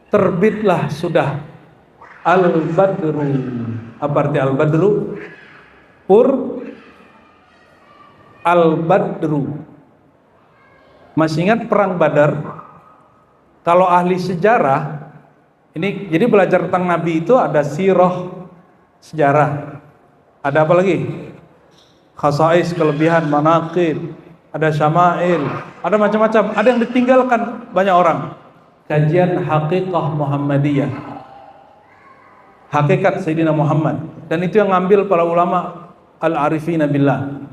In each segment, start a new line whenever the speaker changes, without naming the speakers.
terbitlah sudah al-badru. Apa arti al-badru? Al-badru. Masih ingat perang Badar? Kalau ahli sejarah, ini jadi belajar tentang Nabi itu ada sirah, sejarah. Ada apa lagi? Khasais, kelebihan, manaqib, ada syama'il, ada macam-macam. Ada yang ditinggalkan banyak orang. Kajian Haqiqah Muhammadiyah, hakikat Sayyidina Muhammad, dan itu yang ngambil para ulama al-arifina billah.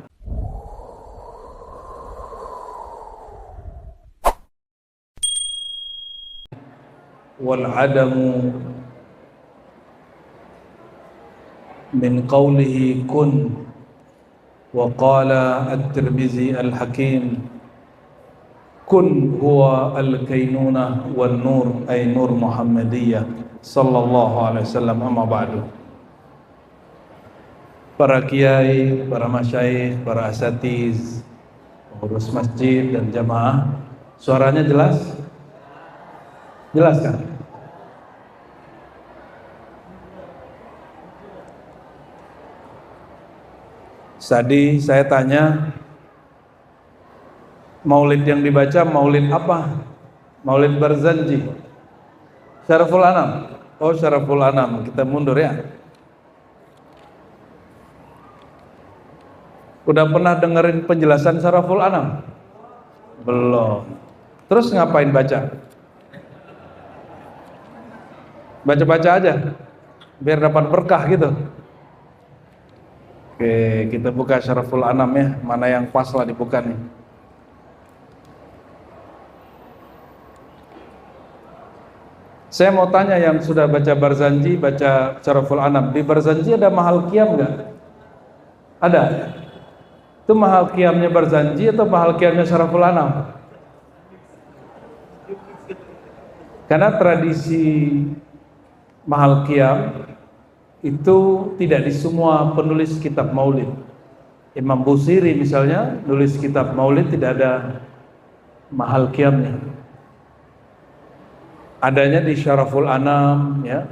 Wal adamu min qawlihi kun, wa qala at-Tirmizi al-Hakim kun huwa al-kainuna wan nur, ay nur Muhammadiyah sallallahu alaihi wasallam. Amma ba'du. Para kiai, para masyayikh, para asatiz, pengurus masjid dan jamaah, suaranya jelas? Jelas kan? Tadi saya tanya, maulid yang dibaca maulid apa? Maulid Barzanji, Syaraful Anam. Oh, Syaraful Anam, kita mundur ya. Udah pernah dengerin penjelasan Syaraful Anam? Belum. Terus ngapain baca? Baca-baca aja biar dapat berkah gitu. Oke, kita buka Syaraful Anam ya, mana yang pas lah dibuka nih. Saya mau tanya yang sudah baca Barzanji, baca Syaraful Anam, di Barzanji ada mahal qiyam nggak? Ada? Itu mahal qiyamnya Barzanji atau mahal qiyamnya Syaraful Anam? Karena tradisi mahal qiyam itu tidak di semua penulis kitab maulid. Imam Busiri misalnya nulis kitab maulid tidak ada mahal qiyamnya. Adanya di Syaraful Anam ya.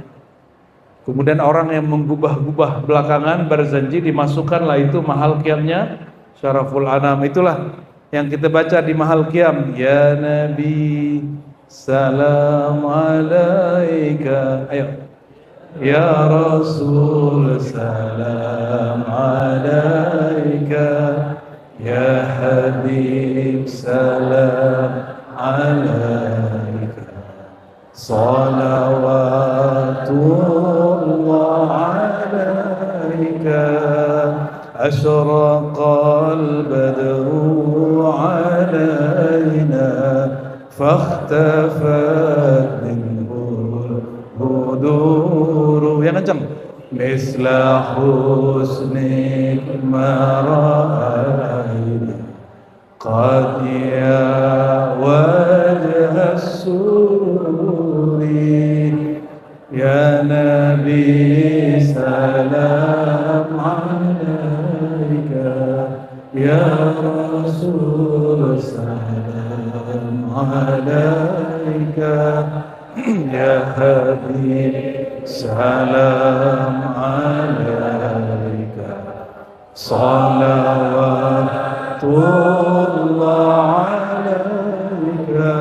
Kemudian orang yang menggubah-gubah belakangan Barzanji dimasukkanlah itu mahal qiyamnya Syaraful Anam. Itulah yang kita baca di mahal qiyam. Ya Nabi salam alaika. Ayo. Ya Rasul salam alaika, ya Habib salam alaika, salawatullah alaika, asyraqal badru alaina, fakhtafat buduru, yang kencang. Misla husnik mara'ayna qad ya wajha sururi, ya Nabi salam alaika, ya Rasul salam alaika, ya Habib salam alaika, salawatullah alaika,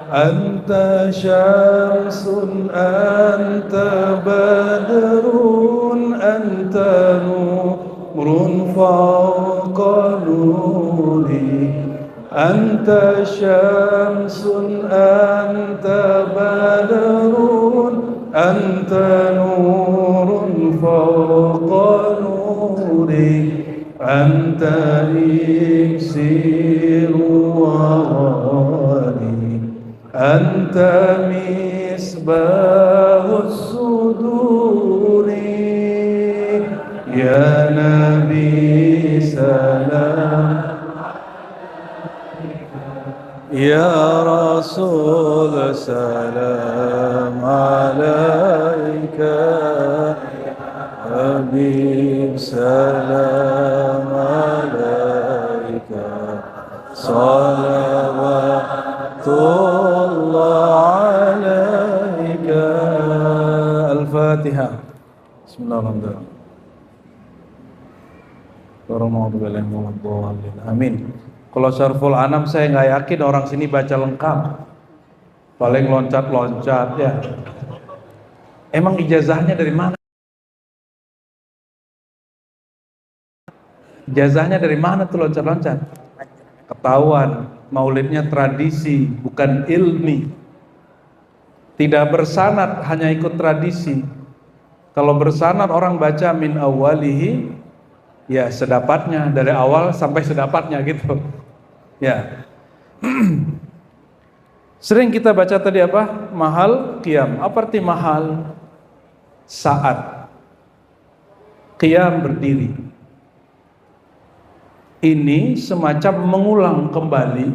anta syamsun anta badrun anta nurun fawqa nuri, anta syamsun anta badrun anta nurun fawqa nuri, anta iksiru wa ghali, anta misbahus suduri, ya Nabi salam, ya Rasul salam alaika, Habib salam alaika, salawatullah alaika, Al-Fatihah. Bismillahirrahmanirrahim. Amin. Kalau Syarful Anam saya nggak yakin orang sini baca lengkap, paling loncat-loncat ya. Emang ijazahnya dari mana? Ijazahnya dari mana tuh loncat-loncat? Ketahuan, maulidnya tradisi, bukan ilmi. Tidak bersanad, hanya ikut tradisi. Kalau bersanad orang baca min awalihi, ya sedapatnya, dari awal sampai sedapatnya gitu. Ya. Sering kita baca tadi apa? Mahal qiyam. Apa arti mahal? Saat. Qiyam berdiri. Ini semacam mengulang kembali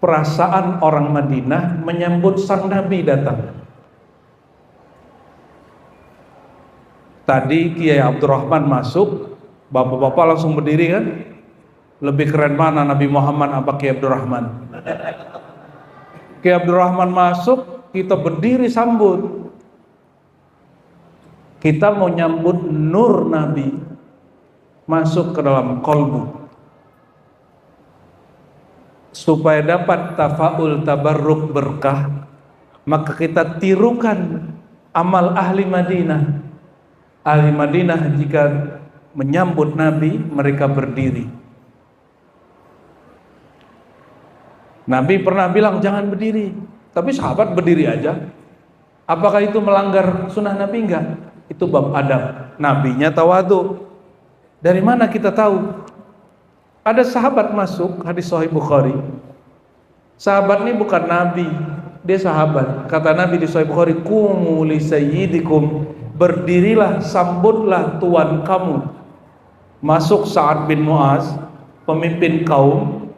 perasaan orang Madinah menyambut sang Nabi datang. Tadi Kiai Abdurrahman masuk, bapak-bapak langsung berdiri kan? Lebih keren mana Nabi Muhammad apa Kiai Abdurrahman? Kiai Abdurrahman masuk, kita berdiri sambut. Kita mau nyambut nur Nabi masuk ke dalam kolbu, supaya dapat tafaul tabarruk berkah, maka kita tirukan amal ahli Madinah. Ahli Madinah jika menyambut Nabi, mereka berdiri. Nabi pernah bilang jangan berdiri, tapi sahabat berdiri aja. Apakah itu melanggar sunnah Nabi? Enggak. Itu bab adab. Nabinya tawadhu. Dari mana kita tahu? Ada sahabat masuk, hadis Sahih Bukhari. Sahabat ini bukan Nabi, dia sahabat. Kata Nabi di Sahih Bukhari, "Qumu li sayyidikum." Berdirilah, sambutlah tuan kamu. Masuk Sa'ad bin Mu'az, pemimpin kaum,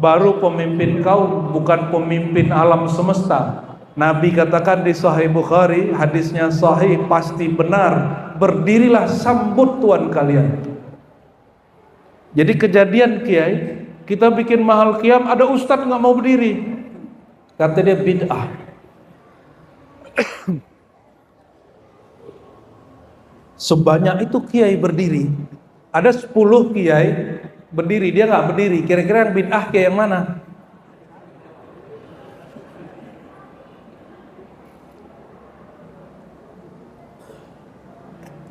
baru pemimpin kaum, bukan pemimpin alam semesta. Nabi katakan di Sahih Bukhari, hadisnya sahih, pasti benar, berdirilah, sambut tuan kalian. Jadi kejadian Kiai, kita bikin mahal qiyam, ada ustadz nggak mau berdiri, kata dia bid'ah. Sebanyak itu Kiai berdiri, ada 10 Kiai berdiri, dia nggak berdiri. Kira-kira yang bid'ah Kiai yang mana?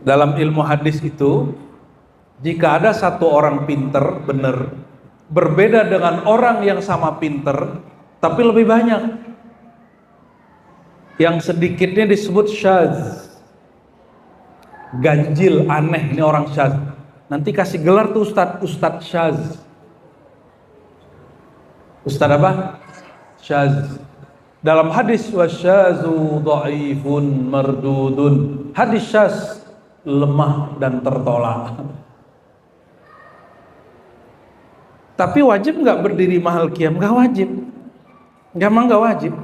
Dalam ilmu hadis itu, jika ada satu orang pinter, benar, berbeda dengan orang yang sama pinter, tapi lebih banyak, yang sedikitnya disebut syadz, ganjil, aneh, ini orang syadz. Nanti kasih gelar tuh Ustadz syadz. Ustadz apa? Syadz. Dalam hadis wasyazu dhaifun mardudun, hadis syadz lemah dan tertolak. Tapi wajib nggak berdiri mahal qiyam? Nggak wajib. Nggak wajib.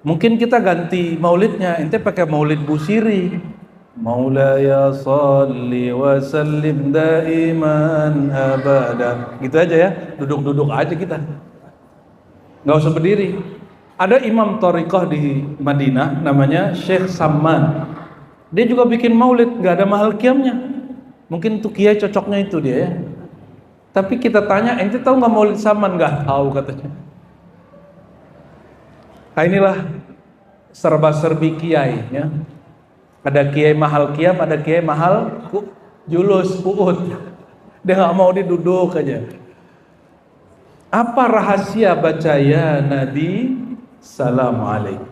Mungkin kita ganti maulidnya, ente pakai maulid Busiri. Maulaya salli wa sallim daiman abada. Gitu aja ya, duduk-duduk aja kita. Nggak usah berdiri. Ada imam thariqah di Madinah namanya Syekh Samman. Dia juga bikin maulid, nggak ada mahal qiyamnya. Mungkin tuh kiai cocoknya itu dia ya. Tapi kita tanya, ente tahu nggak maulid Saman? Nggak tahu katanya. Nah inilah serba-serbi kiai ya. Ada kiai mahal qiyam, ada kiai mahal julus, puut. Dia nggak mau diduduk aja. Apa rahasia baca ya Nabi salam alaikum?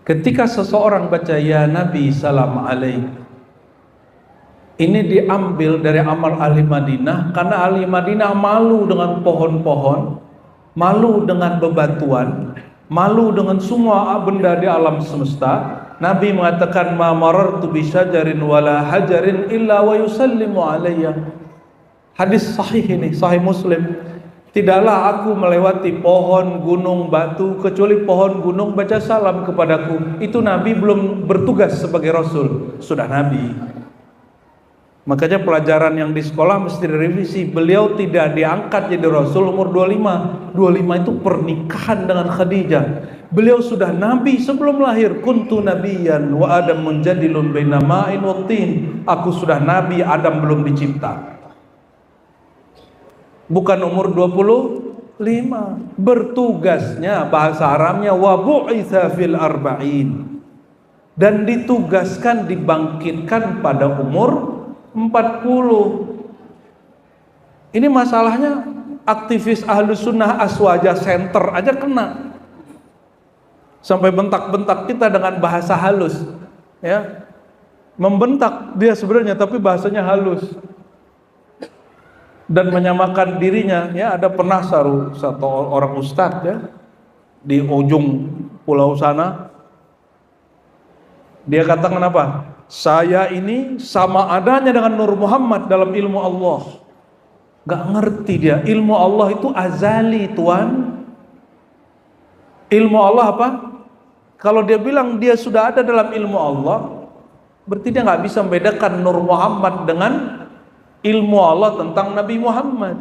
Ketika seseorang baca ya Nabi salam alaik, ini diambil dari amal ahli Madinah, karena ahli Madinah malu dengan pohon-pohon, malu dengan bebatuan, malu dengan semua benda di alam semesta. Nabi mengatakan ma marartu bi syajarin wala hajarin illa wa yusallimu alayya. Hadis sahih ini, sahih Muslim. Tidaklah aku melewati pohon, gunung, batu, kecuali pohon, gunung baca salam kepadaku. Itu Nabi belum bertugas sebagai Rasul, sudah Nabi. Makanya pelajaran yang di sekolah mesti direvisi. Beliau tidak diangkat jadi Rasul umur 25. 25 itu pernikahan dengan Khadijah. Beliau sudah nabi sebelum lahir. Kuntu nabiyan wa Adam munjadilun baina ma'in wa tin. Aku sudah nabi, Adam belum dicipta. Bukan umur 25. Bertugasnya, bahasa Arabnya wa bu'itsa fil arba'in. Dan ditugaskan dibangkitkan pada umur 40. Ini masalahnya aktivis Ahlus Sunnah Aswaja Center aja kena. Sampai bentak-bentak kita dengan bahasa halus, ya. Membentak dia sebenarnya tapi bahasanya halus. Dan menyamakan dirinya, ya. Ada pernah satu orang ustadz, ya, di ujung pulau sana. Dia katakan apa? Saya ini sama adanya dengan Nur Muhammad dalam ilmu Allah. Gak ngerti dia, ilmu Allah itu azali, Tuan. Ilmu Allah apa? Kalau dia bilang dia sudah ada dalam ilmu Allah, berarti dia gak bisa membedakan Nur Muhammad dengan ilmu Allah tentang Nabi Muhammad.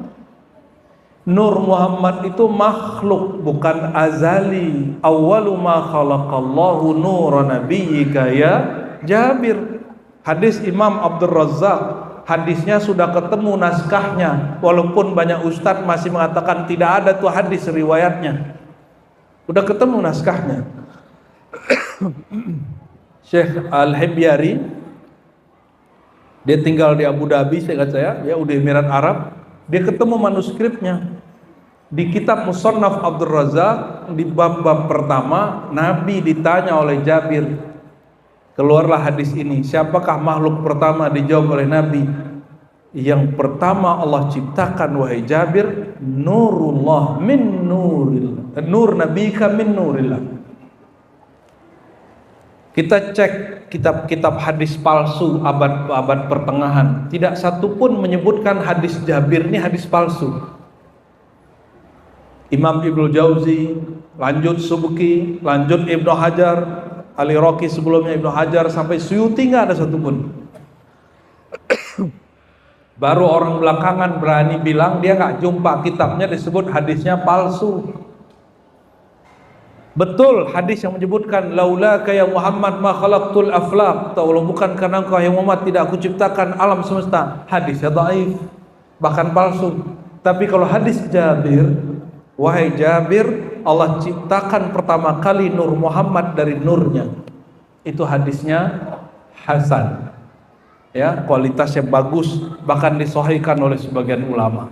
Nur Muhammad itu makhluk, bukan azali. Awwalu ma khalaqallahu nura nabiyyika ya Jabir. Hadis Imam Abdul Razzaq, hadisnya sudah ketemu naskahnya, walaupun banyak ustadz masih mengatakan tidak ada tuh hadis riwayatnya. Udah ketemu naskahnya. Syekh Al-Himyari, dia tinggal di Abu Dhabi, seingat saya, ya, Uni Emirat Arab. Dia ketemu manuskripnya di kitab Musannaf Abdul Razzaq. Di bab-bab pertama, Nabi ditanya oleh Jabir, keluarlah hadis ini, siapakah makhluk pertama? Dijawab oleh Nabi, yang pertama Allah ciptakan wahai Jabir, nurullah min nurillah, nur nabika min nurillah. Kita cek kitab-kitab hadis palsu abad pertengahan, tidak satu pun menyebutkan hadis Jabir ini hadis palsu. Imam Ibnu Jauzi, lanjut Subki, lanjut Ibnu Hajar, Ali Roki sebelumnya Ibnu Hajar, sampai Suyuti nggak ada satupun. Baru orang belakangan berani bilang dia nggak jumpa kitabnya disebut hadisnya palsu. Betul hadis yang menyebutkan laulaka ya Muhammad ma khalaqtul aflaq, kalau bukan karena engkau ya Muhammad tidak aku ciptakan alam semesta. Hadisnya dhaif, bahkan palsu. Tapi kalau hadis Jabir, wahai Jabir, Allah ciptakan pertama kali Nur Muhammad dari nurnya, itu hadisnya hasan, ya, kualitasnya bagus, bahkan disahihkan oleh sebagian ulama.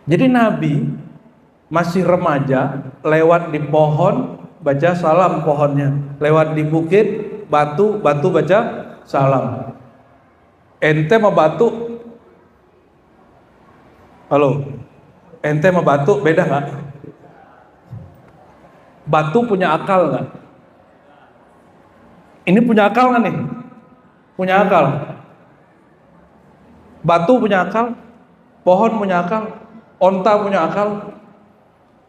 Jadi Nabi masih remaja, lewat di pohon baca salam pohonnya, lewat di bukit batu baca salam. Ente sama batu, halo, ente sama batu beda nggak? Batu punya akal nggak? Ini punya akal nggak nih? Punya akal. Batu punya akal, pohon punya akal, onta punya akal.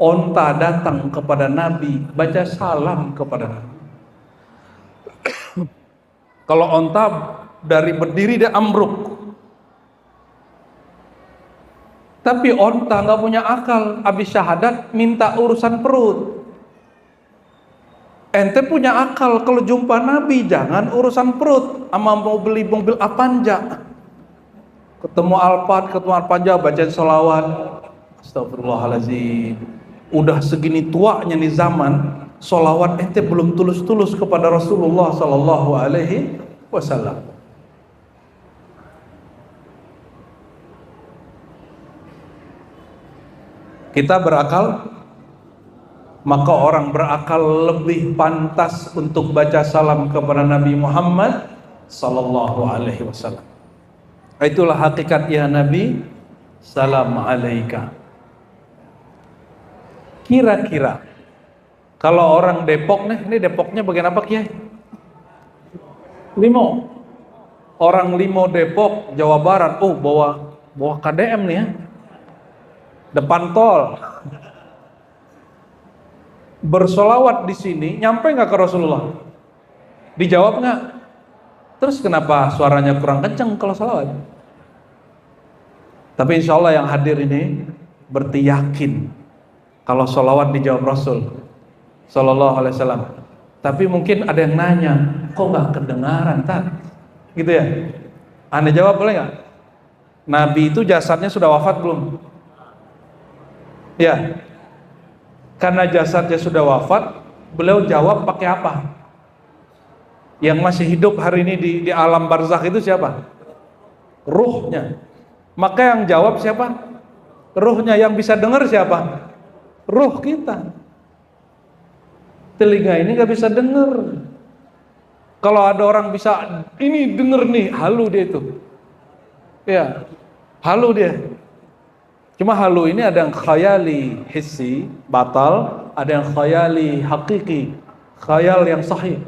Onta datang kepada Nabi, baca salam kepada Nabi. Kalau onta dari berdiri dia ambruk. Tapi onta nggak punya akal, habis syahadat minta urusan perut. Ente punya akal, kalau jumpa Nabi jangan urusan perut, ama mau beli mobil Avanza, ketemu Alphard, ketemu Avanza, baca sholawat. Astagfirullahaladzim. Udah segini tuanya nih zaman, sholawat ente belum tulus-tulus kepada Rasulullah Sallallahu Alaihi Wasallam. Kita berakal, maka orang berakal lebih pantas untuk baca salam kepada Nabi Muhammad Sallallahu Alaihi Wasallam. Itulah hakikat ya Nabi, salam alaika. Kira-kira kalau orang Depok nih, ini Depoknya bagian apa Kiai? Limo. Orang Limo Depok, Jawa Barat, oh bawa KDM nih ya, depan tol. Bersolawat di sini, nyampe nggak ke Rasulullah? Dijawab nggak? Terus kenapa suaranya kurang kencang kalau salawat? Tapi insya Allah yang hadir ini berarti yakin kalau salawat dijawab Rasul Sallallahu Alaihi Wasallam. Tapi mungkin ada yang nanya, kok nggak kedengaran, Tat? Gitu ya? Anda jawab boleh nggak? Nabi itu jasadnya sudah wafat belum? Ya, karena jasadnya sudah wafat, beliau jawab pakai apa? Yang masih hidup hari ini di alam barzakh itu siapa? Ruhnya. Maka yang jawab siapa? Ruhnya. Yang bisa dengar siapa? Ruh kita. Telinga ini gak bisa dengar. Kalau ada orang bisa ini denger nih, halu dia itu. Ya, halu dia. Cuma halu ini ada yang khayali hissi, batal, ada yang khayali hakiki, khayal yang sahih.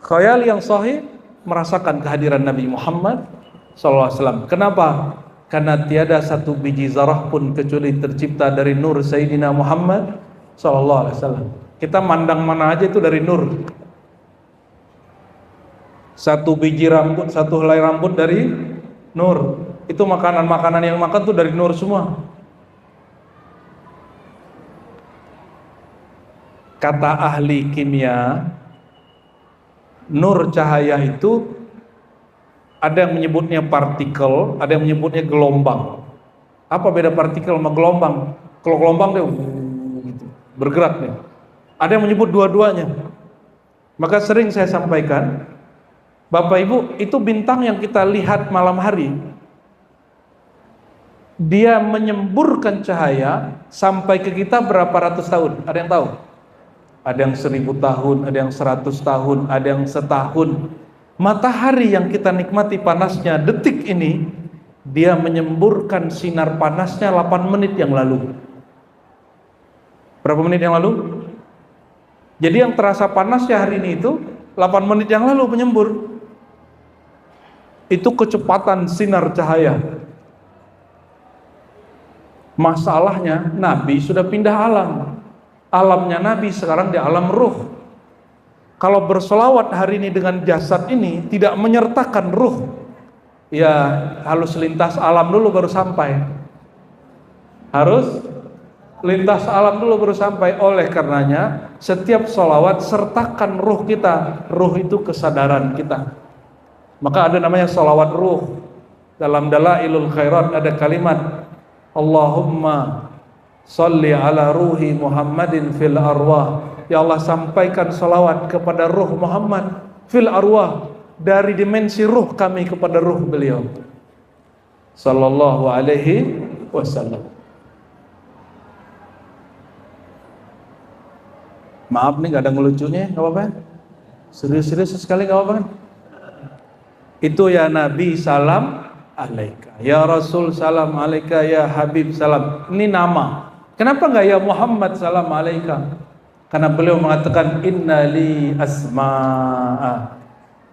Khayal yang sahih merasakan kehadiran Nabi Muhammad SAW. Kenapa? Karena tiada satu biji zarah pun kecuali tercipta dari nur Sayyidina Muhammad SAW. Kita mandang mana aja itu dari nur. Satu biji rambut, satu helai rambut dari nur. Itu makanan-makanan yang makan tuh dari nur semua. Kata ahli kimia, nur cahaya itu ada yang menyebutnya partikel, ada yang menyebutnya gelombang. Apa beda partikel sama gelombang? Kalau gelombang dia gitu, bergerak nih. Ada yang menyebut dua-duanya. Maka sering saya sampaikan, Bapak Ibu, itu bintang yang kita lihat malam hari, dia menyemburkan cahaya sampai ke kita berapa ratus tahun? Ada yang tahu? Ada yang 1000 tahun, ada yang 100 tahun, ada yang setahun. Matahari yang kita nikmati panasnya detik ini, dia menyemburkan sinar panasnya 8 menit yang lalu. Berapa menit yang lalu? Jadi yang terasa panasnya hari ini itu 8 menit yang lalu menyembur. Itu kecepatan sinar cahaya. Masalahnya Nabi sudah pindah alam. Alamnya Nabi sekarang di alam ruh. Kalau bersolawat hari ini dengan jasad ini tidak menyertakan ruh, ya harus lintas alam dulu baru sampai. Harus lintas alam dulu baru sampai. Oleh karenanya setiap solawat sertakan ruh kita. Ruh itu kesadaran kita. Maka ada namanya solawat ruh. Dalam Dalailul Khairat ada kalimat Allahumma salli ala ruhi Muhammadin fil arwah. Ya Allah, sampaikan salawat kepada ruh Muhammad fil arwah, dari dimensi ruh kami kepada ruh beliau sallallahu alaihi wasallam. Maaf nih gak ada ngelucunya, gak apa-apa. Serius-serius sekali gak apa-apa. Itu ya Nabi salam alaika, ya Rasul salam alaika, ya Habib salam. Ini nama. Kenapa gak ya Muhammad salam alaika? Karena beliau mengatakan innali asma'a,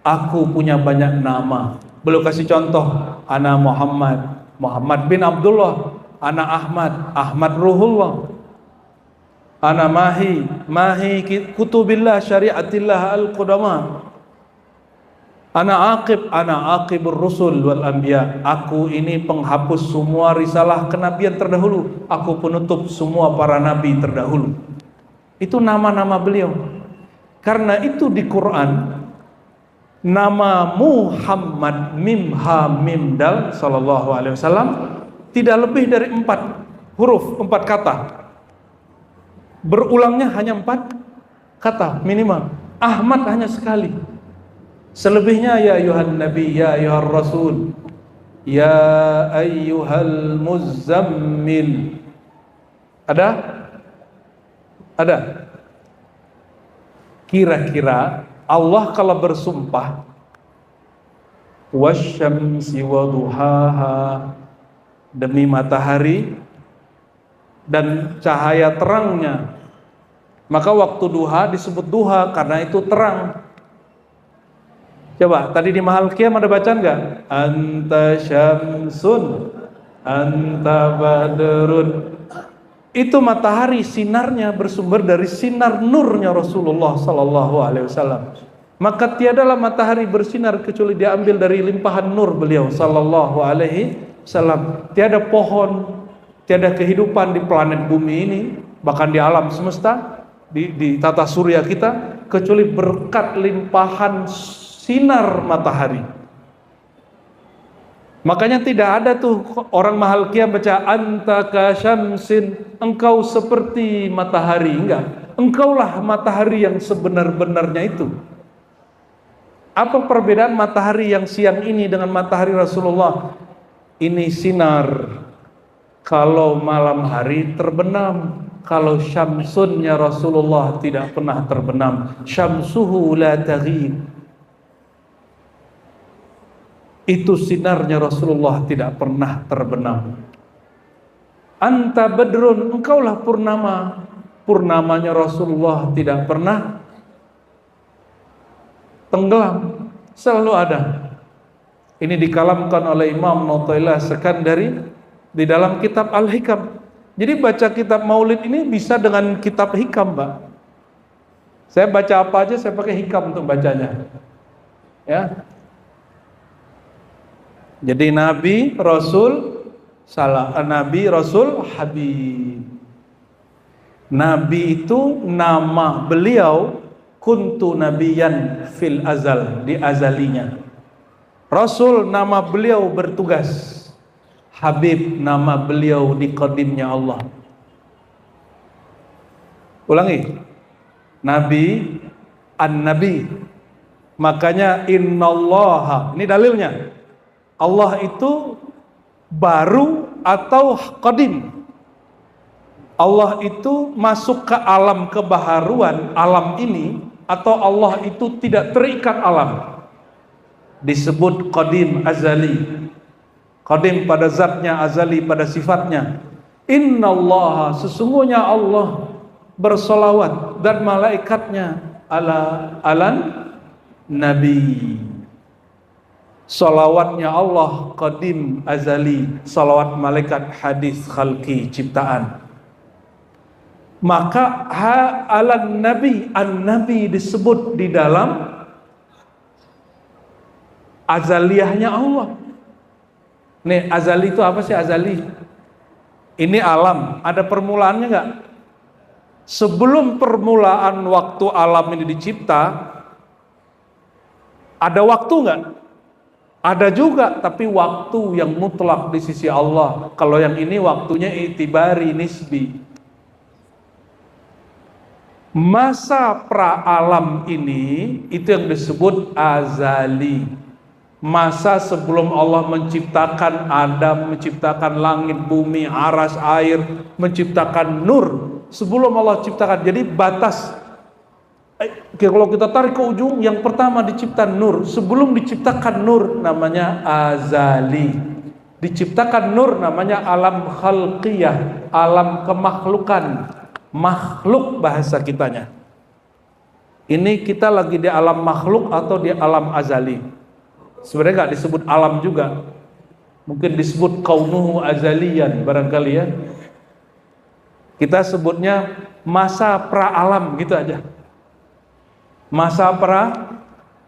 aku punya banyak nama. Beliau kasih contoh, ana Muhammad, Muhammad bin Abdullah, ana Ahmad, Ahmad Ruhullah, ana Mahi, Mahi kutubillah syariatillah al-qudama, ana Aqibur rusul wal anbiya, aku ini penghapus semua risalah kenabian terdahulu, aku penutup semua para nabi terdahulu. Itu nama-nama beliau. Karena itu di Quran nama Muhammad mim ha mim dal sallallahu alaihi wasallam tidak lebih dari 4 huruf, 4 kata. Berulangnya hanya 4 kata minimal. Ahmad hanya sekali. Selebihnya ya ayyuhan nabi, ya ayyuhar rasul, ya ayyuhal muzammil. Ada? Kira-kira Allah kalau bersumpah wasyamsi waduhaha, demi matahari dan cahaya terangnya, maka waktu duha disebut duha karena itu terang. Coba tadi di Mahal Qiyam ada bacaan nggak? Anta syamsun anta badrun. Itu matahari sinarnya bersumber dari sinar nurnya Rasulullah sallallahu alaihi wasallam. Maka tiadalah matahari bersinar kecuali diambil dari limpahan nur beliau sallallahu alaihi wasallam. Tiada pohon, tiada kehidupan di planet bumi ini, bahkan di alam semesta, di tata surya kita, kecuali berkat limpahan sinar matahari. Makanya tidak ada tuh orang mahal qiyam baca anta ka syamsin, engkau seperti matahari. Enggak, engkaulah matahari yang sebenar-benarnya itu. Apa perbedaan matahari yang siang ini dengan matahari Rasulullah? Ini sinar, kalau malam hari terbenam. Kalau syamsunnya Rasulullah tidak pernah terbenam. Syamsuhu la taghib. Itu sinarnya Rasulullah tidak pernah terbenam. Anta badrun, engkaulah purnama. Purnamanya Rasulullah tidak pernah tenggelam, selalu ada. Ini dikalamkan oleh Imam Nautailah Sekandari di dalam kitab Al-Hikam. Jadi baca kitab Maulid ini bisa dengan kitab hikam, Pak. Saya baca apa aja saya pakai hikam untuk bacanya. Ya. Jadi Nabi, Rasul, Nabi, Rasul, Habib. Nabi itu nama beliau, kuntu nabiyan fil azal, di azalinya. Rasul nama beliau bertugas. Habib nama beliau di qadimnya Allah. Ulangi. Nabi, an-nabi. Makanya innallaha, ini dalilnya. Allah itu baru atau qadim. Allah itu masuk ke alam kebaharuan, alam ini, atau Allah itu tidak terikat alam. Disebut qadim, azali. Qadim pada zatnya, azali pada sifatnya. Innallaha, sesungguhnya Allah bersolawat dan malaikatnya alan nabi. Salawatnya Allah qadim, azali. Salawat malaikat hadis khalqi, ciptaan. Maka alan nabi, an-nabi disebut di dalam azaliyahnya Allah. Nih, azali itu apa sih azali? Ini alam, ada permulaannya enggak? Sebelum permulaan waktu alam ini dicipta, ada waktu enggak? Ada juga, tapi waktu yang mutlak di sisi Allah. Kalau yang ini waktunya itibari, nisbi. Masa pra-alam ini, itu yang disebut azali. Masa sebelum Allah menciptakan Adam, menciptakan langit, bumi, aras, air, menciptakan nur. Sebelum Allah ciptakan, jadi batas. Kalau kita tarik ke ujung, yang pertama dicipta nur. Sebelum diciptakan nur, namanya azali. Diciptakan nur, namanya alam khalqiyah, alam kemakhlukan. Makhluk bahasa kitanya. Ini kita lagi di alam makhluk atau di alam azali? Sebenarnya nggak disebut alam juga, mungkin disebut kaunuhu azaliyan barangkali ya. Kita sebutnya masa pra-alam gitu aja. Masa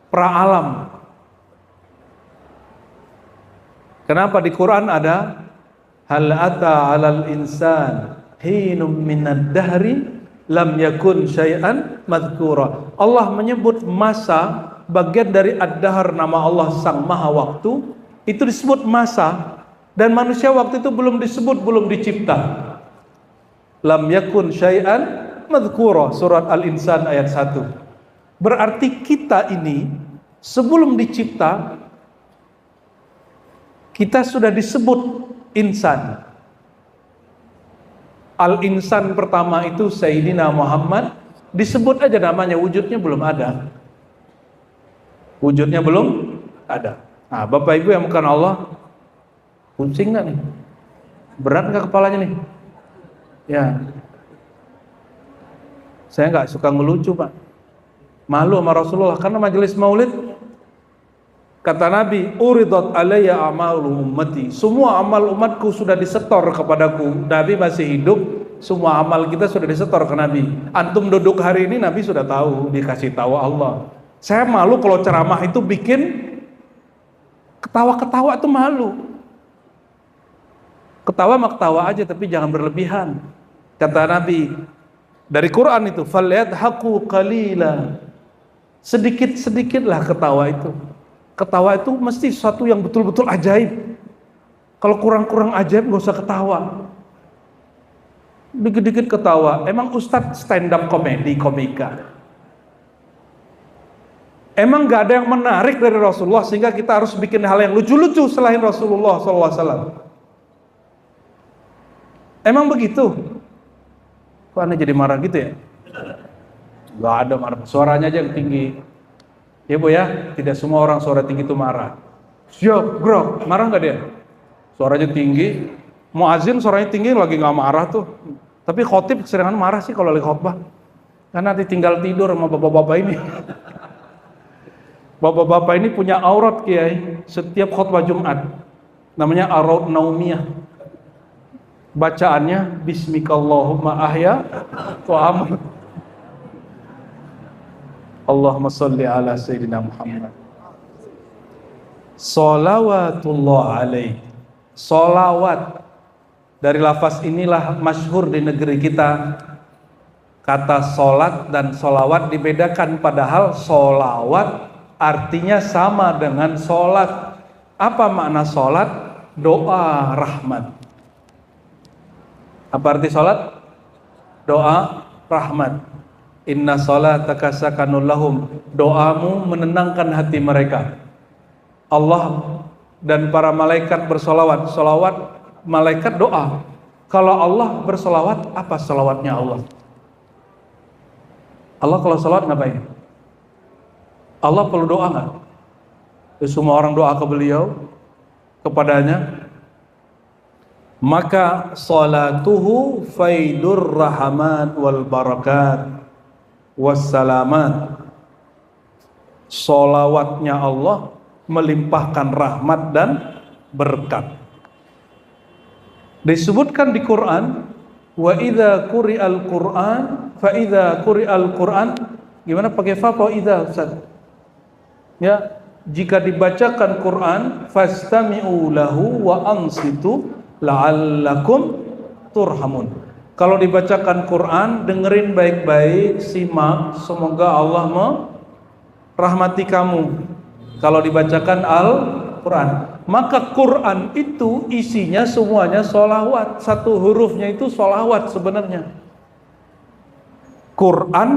pra-alam. Kenapa di Quran ada hal ata 'alal insan hinum minad dahri lam yakun syai'an madhkura. Allah menyebut masa, bagian dari ad-dahr, nama Allah sang maha waktu, itu disebut masa, dan manusia waktu itu belum disebut, belum dicipta. Lam yakun syai'an madhkura, surat Al-Insan ayat 1. Berarti kita ini sebelum dicipta, kita sudah disebut insan. Al-Insan pertama itu Sayyidina Muhammad, disebut aja namanya, wujudnya belum ada. Wujudnya belum ada. Nah, Bapak Ibu yang bukan Allah, pusing nggak nih? Berat nggak kepalanya nih? Ya, saya nggak suka ngelucu, Pak. Malu sama Rasulullah, karena majelis maulid, kata Nabi, uridat alayya amalu ummati. Semua amal umatku sudah disetor kepadaku. Nabi masih hidup, semua amal kita sudah disetor ke Nabi. Antum duduk hari ini, Nabi sudah tahu, dikasih tahu Allah. Saya malu kalau ceramah itu bikin ketawa-ketawa itu malu. Ketawa mah ketawa aja, tapi jangan berlebihan. Kata Nabi dari Quran itu, falyadhaku qalila. Sedikit-sedikitlah ketawa itu. Ketawa itu mesti sesuatu yang betul-betul ajaib. Kalau kurang-kurang ajaib gak usah ketawa. Dikit-dikit ketawa. Emang Ustadz stand up komika. Emang gak ada yang menarik dari Rasulullah sehingga kita harus bikin hal yang lucu-lucu selain Rasulullah SAW. Emang begitu? Kok Anda jadi marah gitu ya? Gak ada marah, suaranya aja yang tinggi. Ya Bu ya, tidak semua orang suara tinggi itu marah. Siap, gerak, marah gak dia? Suaranya tinggi, muazin suaranya tinggi lagi gak marah tuh. Tapi khotib seringan marah sih kalau lagi khotbah. Karena nanti tinggal tidur sama bapak-bapak ini. Bapak-bapak ini punya aurat kiai setiap khotbah Jumat. Namanya aurat naumiyah. Bacaannya bismikallahumma ahya wa amut. Allahumma sholli ala sayyidina Muhammad. Sholawatullah alaih. Sholawat. Dari lafaz inilah masyhur di negeri kita. Kata sholat dan sholawat dibedakan, padahal sholawat artinya sama dengan sholat. Apa makna sholat? Doa rahmat. Apa arti sholat? Doa rahmat. Inna sholataka sakanul lahum. Doamu menenangkan hati mereka. Allah dan para malaikat bersolawat. Solawat malaikat doa. Kalau Allah bersolawat, apa solawatnya Allah? Allah kalau solawat ngapain? Allah perlu doa nggak? Semua orang doa ke beliau, kepadanya. Maka salatuhu faidur rahmat wal barakat wassalamat. Salawatnya Allah melimpahkan rahmat dan berkat. Disebutkan di Quran, wa idza quri'al Quran fa idza quri'al Quran, gimana pakai fa atau idza Ustaz? Ya, jika dibacakan Quran fastami'u lahu wa ansitu la'allakum turhamun. Kalau dibacakan Quran, dengerin baik-baik, simak, semoga Allah merahmati kamu. Kalau dibacakan Al-Quran, maka Quran itu isinya semuanya sholawat. Satu hurufnya itu sholawat sebenarnya. Quran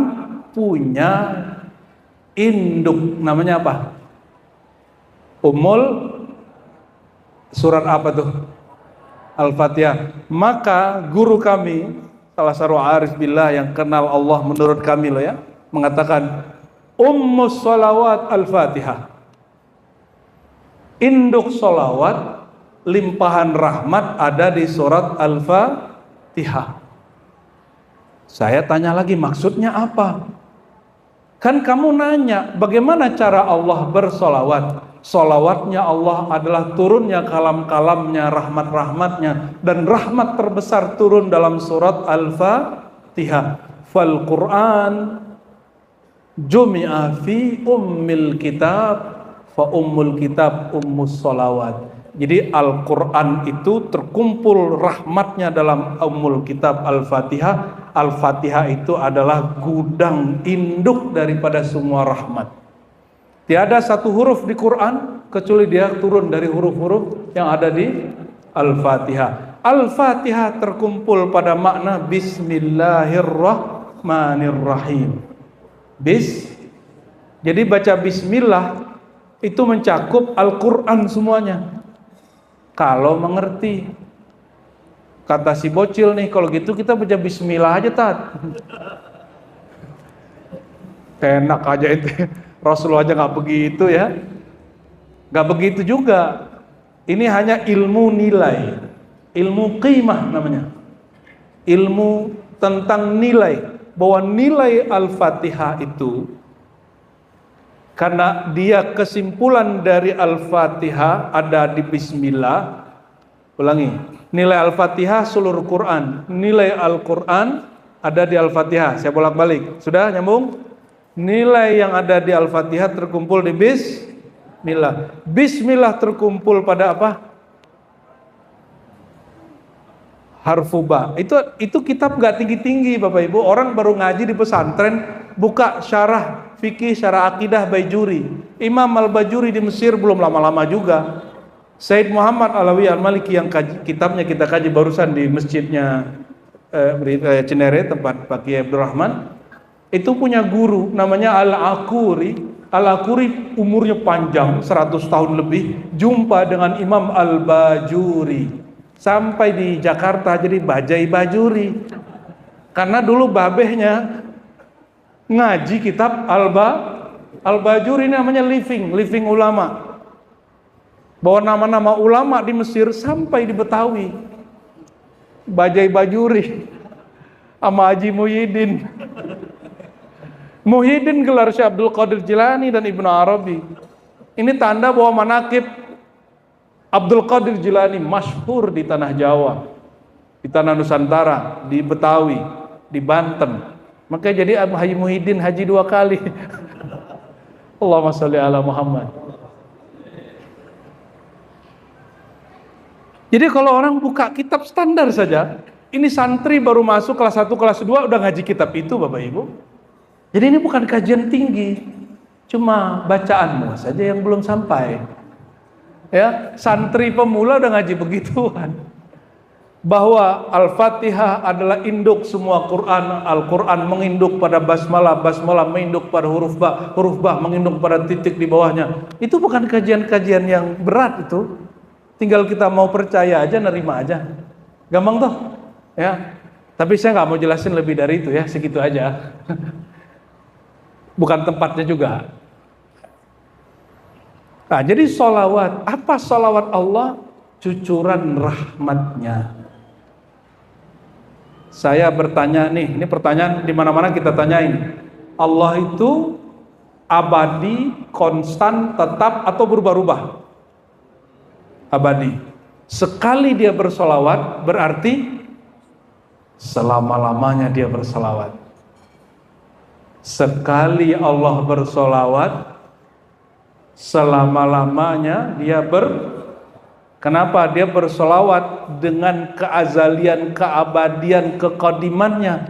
punya induk, namanya apa? Surat apa tuh? Al-Fatihah. Maka guru kami, salah satu arif billah yang kenal Allah menurut kami loh ya, mengatakan ummus sholawat Al-Fatihah. Induk sholawat, limpahan rahmat ada di surat Al-Fatihah. Saya tanya lagi, maksudnya apa? Kan kamu nanya, bagaimana cara Allah bersolawat? Solawatnya Allah adalah turunnya kalam-kalamnya, rahmat-rahmatnya, dan rahmat terbesar turun dalam surat Al-Fatihah. Fal Quran jumi'a fi ummil kitab fa ummul kitab ummus solawat. Jadi Al-Quran itu terkumpul rahmatnya dalam ummul kitab Al-Fatihah. Al-Fatihah itu adalah gudang induk daripada semua rahmat. Tiada satu huruf di Quran kecuali dia turun dari huruf-huruf yang ada di Al-Fatihah. Al-Fatihah terkumpul pada makna Bismillahirrahmanirrahim. Jadi baca Bismillah itu mencakup Al-Quran semuanya. Kalau mengerti. Kata si bocil nih, kalau gitu kita baca Bismillah aja Tat. Enak aja itu. Rasulullah aja gak begitu ya. Gak begitu juga. Ini hanya ilmu nilai, ilmu qimah namanya. Ilmu tentang nilai, bahwa nilai Al-Fatihah itu, karena dia kesimpulan dari Al-Fatihah ada di Bismillah. Ulangi, nilai Al-Fatihah seluruh Quran, nilai Al-Quran ada di Al-Fatihah. Saya bolak-balik, sudah nyambung? Nilai yang ada di Al-Fatihah terkumpul di Bismillah. Bismillah terkumpul pada apa? Harfu ba. Itu kitab nggak tinggi-tinggi Bapak Ibu. Orang baru ngaji di pesantren buka syarah fikih, syarah akidah Baijuri. Imam Al-Bajuri di Mesir belum lama-lama juga. Said Muhammad Alawi Al-Maliki yang kitabnya kita kaji barusan di masjidnya Cinere, tempat Pak Kiai Abdurrahman, itu punya guru namanya Al-Akuri. Al-Akuri umurnya panjang 100 tahun lebih, jumpa dengan Imam Al-Bajuri sampai di Jakarta jadi Bajai Bajuri, karena dulu babehnya ngaji kitab Al-Bajuri, namanya living ulama, bawa nama-nama ulama di Mesir sampai di Betawi. Bajai Bajuri sama Haji Muhyiddin gelar Syekh Abdul Qadir Jilani dan Ibnu Arabi. Ini tanda bahwa manaqib Abdul Qadir Jilani masyhur di tanah Jawa, di tanah Nusantara, di Betawi, di Banten. Maka jadi Haji Muhyiddin haji 2 kali. Allahumma sholli ala Muhammad. Jadi kalau orang buka kitab standar saja, ini santri baru masuk kelas 1, kelas 2 udah ngaji kitab itu Bapak Ibu. Jadi ini bukan kajian tinggi, cuma bacaanmu saja yang belum sampai. Ya, santri pemula udah ngaji begituan. Bahwa Al-Fatihah adalah induk semua Quran, Al-Quran menginduk pada basmalah, basmalah menginduk pada huruf ba menginduk pada titik di bawahnya. Itu bukan kajian-kajian yang berat itu. Tinggal kita mau percaya aja, nerima aja. Gampang toh? Ya. Tapi saya nggak mau jelasin lebih dari itu ya, segitu aja. Bukan tempatnya juga. Nah, jadi sholawat, apa sholawat Allah? Cucuran rahmatnya. Saya bertanya nih, ini pertanyaan di mana-mana kita tanyain. Allah itu abadi, konstan, tetap atau berubah-ubah? Abadi. Sekali dia bersolawat berarti selama-lamanya dia bersolawat. Sekali Allah bersolawat, selama-lamanya dia Kenapa? Dia bersolawat dengan keazalian, keabadian, kekodimannya.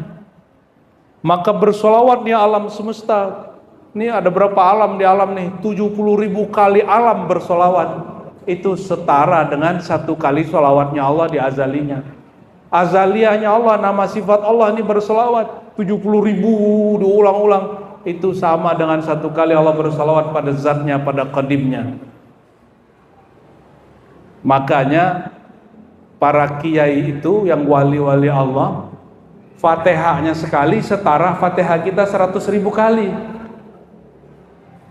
Maka bersolawat di alam semesta. Ini ada berapa alam di alam nih? 70.000 kali alam bersolawat. Itu setara dengan 1 kali solawatnya Allah di azalinya. Azaliyahnya Allah, nama sifat Allah ini bersolawat 70.000 diulang-ulang. Itu sama dengan 1 kali Allah bersolawat pada zatnya, pada qadimnya. Makanya para kiai itu yang wali-wali Allah, Fatihahnya sekali setara Fatihah kita 100.000 kali.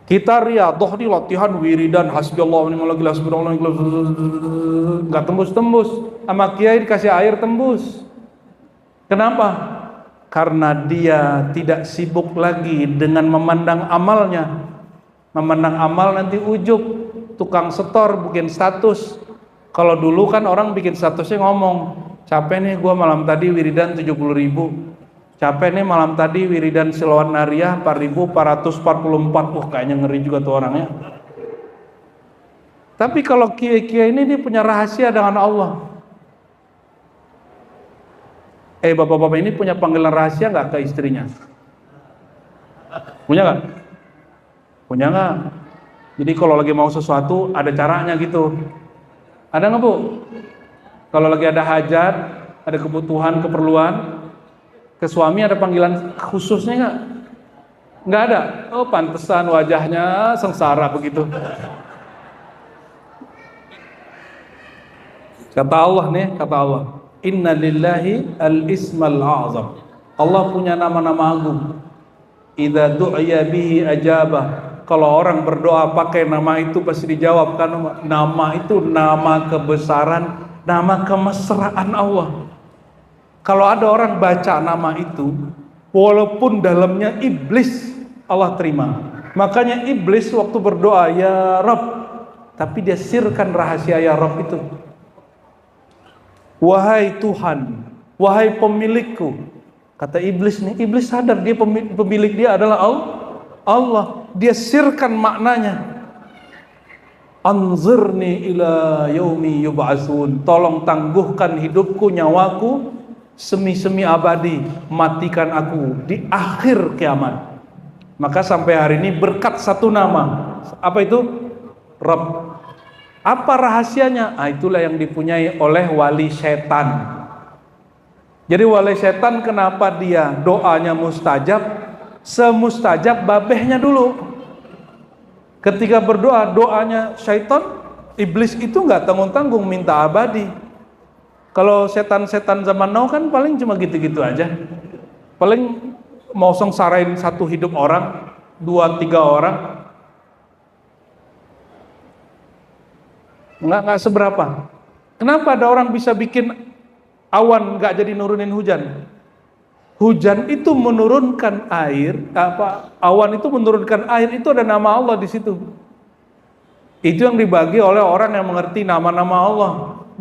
Kita riyadhah di latihan wiridan hasbiyallahu wa ni'mal wakil, hasbunallahu wa ni'mal wakil, enggak tembus-tembus. Sama kiai dikasih air tembus. Kenapa? Karena dia tidak sibuk lagi dengan memandang amalnya. Memandang amal nanti ujub, tukang setor bikin status. Kalau dulu kan orang bikin statusnya ngomong, capek nih gua malam tadi wiridan 70.000. Capek nih malam tadi wiridan selawat nariyah 4.444. Kayaknya ngeri juga tuh orangnya. Tapi kalau kiai-kiai ini dia punya rahasia dengan Allah. Bapak-bapak ini punya panggilan rahasia nggak ke istrinya? Punya nggak? Punya nggak? Jadi kalau lagi mau sesuatu ada caranya gitu. Ada nggak Bu? Kalau lagi ada hajat, ada kebutuhan, keperluan, ke suami ada panggilan khususnya nggak? Nggak ada. Oh, pantesan wajahnya sengsara begitu. Kata Allah nih, kata Allah, Inna lillahi al-ismal a'zam. Allah punya nama-nama agung. Idza du'iya bihi ajabah. Kalau orang berdoa pakai nama itu pasti dijawab, karena nama itu nama kebesaran, nama kemesraan Allah. Kalau ada orang baca nama itu, walaupun dalamnya iblis, Allah terima. Makanya iblis waktu berdoa, ya Rabb, tapi dia sirkan rahasia ya Rabb itu. Wahai Tuhan, wahai pemilikku. Kata iblis nih, iblis sadar dia pemilik dia adalah Allah. Dia sirkan maknanya. Anzirni ila yaumi yub'atsun. Tolong tangguhkan hidupku, nyawaku semi-semi abadi, matikan aku di akhir kiamat. Maka sampai hari ini berkat satu nama. Apa itu? Rabb. Apa rahasianya? Itulah yang dipunyai oleh wali setan. Jadi wali setan kenapa dia doanya mustajab? Semustajab babehnya dulu. Ketika berdoa, doanya syaitan, iblis itu nggak tanggung-tanggung minta abadi. Kalau setan-setan zaman now kan paling cuma gitu-gitu aja. Paling mau sengsarain satu hidup orang, 2-3 orang, nggak seberapa. Kenapa ada orang bisa bikin awan nggak jadi nurunin hujan? Hujan itu menurunkan air, awan itu menurunkan air, itu ada nama Allah di situ. Itu yang dibagi oleh orang yang mengerti nama-nama Allah.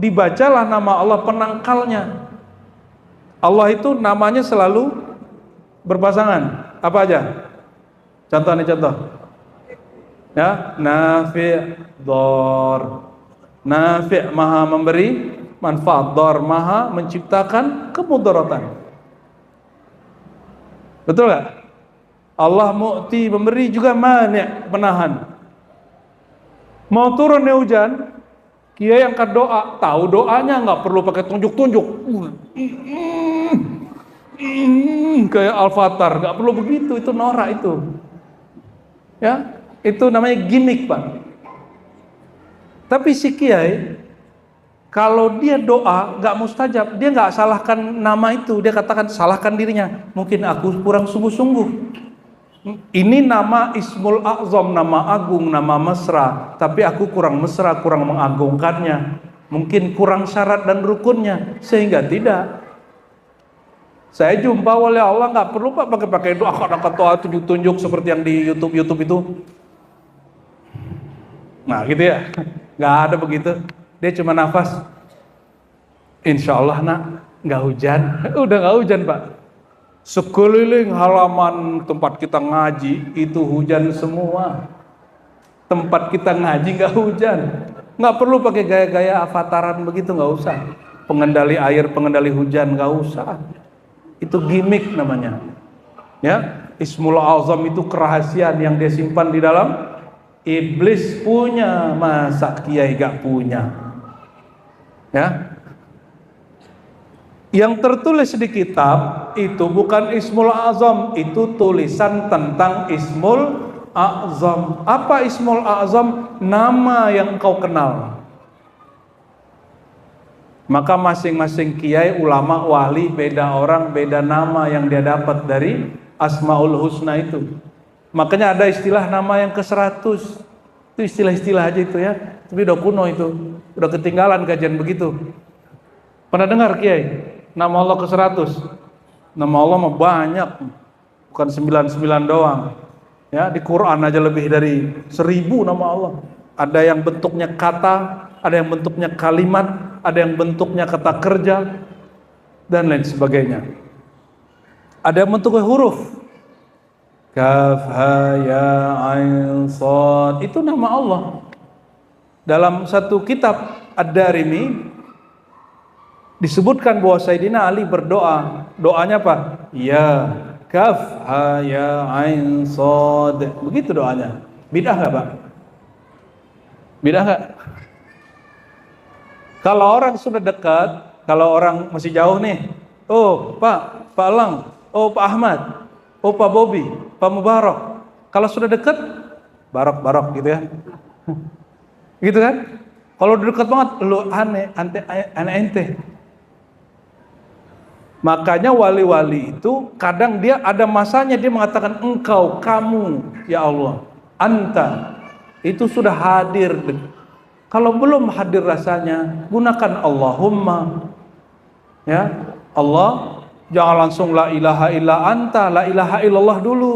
Dibacalah nama Allah penangkalnya. Allah itu namanya selalu berpasangan. Apa aja? Contoh nih, contoh. Ya, Nafi', Dhar. Nafi' maha memberi manfaat, Dhar maha menciptakan kemudaratan. Betul gak? Allah mu'ti, memberi, juga mani', menahan. Mau turun hujan, kiai angkat doa, tahu doanya, nggak perlu pakai tunjuk-tunjuk. Kayak Al-Fathar, nggak perlu begitu, itu norak itu. Ya, itu namanya gimmick, Pak. Tapi si kiai, kalau dia doa nggak mustajab, dia nggak salahkan nama itu, dia katakan salahkan dirinya. Mungkin aku kurang sungguh-sungguh. Ini nama Ismul A'zam, nama agung, nama mesra, tapi aku kurang mesra, kurang mengagungkannya. Mungkin kurang syarat dan rukunnya, sehingga tidak. Saya jumpa oleh Allah nggak perlu Pak pakai doa, doa tunjuk-tunjuk seperti yang di YouTube itu. Nah gitu ya, nggak ada begitu. Dia cuma nafas. Insya Allah nak, nggak hujan. Udah nggak hujan Pak. Sekeliling halaman tempat kita ngaji itu hujan semua. Tempat kita ngaji nggak hujan. Nggak perlu pakai gaya-gaya avataran begitu, nggak usah. Pengendali air, pengendali hujan, nggak usah. Itu gimmick namanya. Ya, Ismul Azam itu kerahasiaan yang dia simpan di dalam. Iblis punya, masa kiai gak punya? Ya. Yang tertulis di kitab itu bukan Ismul Azam, itu tulisan tentang Ismul Azam. Apa Ismul Azam? Nama yang kau kenal. Maka masing-masing kiai, ulama, wali, beda orang, beda nama yang dia dapat dari Asmaul Husna itu. Makanya ada istilah nama yang ke-100. Itu istilah-istilah aja itu ya. Tapi udah kuno itu. Udah ketinggalan kajian begitu. Pernah dengar kiai? Nama Allah ke-100. Nama Allah mah banyak. Bukan 99 doang. Ya, di Quran aja lebih dari 1000 nama Allah. Ada yang bentuknya kata, ada yang bentuknya kalimat, ada yang bentuknya kata kerja, dan lain sebagainya. Ada yang bentuknya huruf. Kaf, ha, ya, ain, sad. Itu nama Allah. Dalam satu kitab Ad-Darimi disebutkan bahwa Sayyidina Ali berdoa. Doanya apa? Ya, kaf, ha, ya, ain, sad. Begitu doanya. Bid'ah nggak Pak? Bid'ah nggak? Kalau orang sudah dekat, kalau orang masih jauh nih, oh Pak Lang, oh Pak Ahmad, oh Pak Bobi, Pak Mubarak. Kalau sudah dekat, barok gitu ya. Gitu kan? Kalau dekat banget, lu aneh ente. Makanya wali-wali itu kadang dia ada masanya dia mengatakan engkau, kamu, ya Allah, anta. Itu sudah hadir. Kalau belum hadir rasanya, gunakan Allahumma. Ya, Allah, jangan langsung la ilaha illa anta, la ilaha illallah dulu.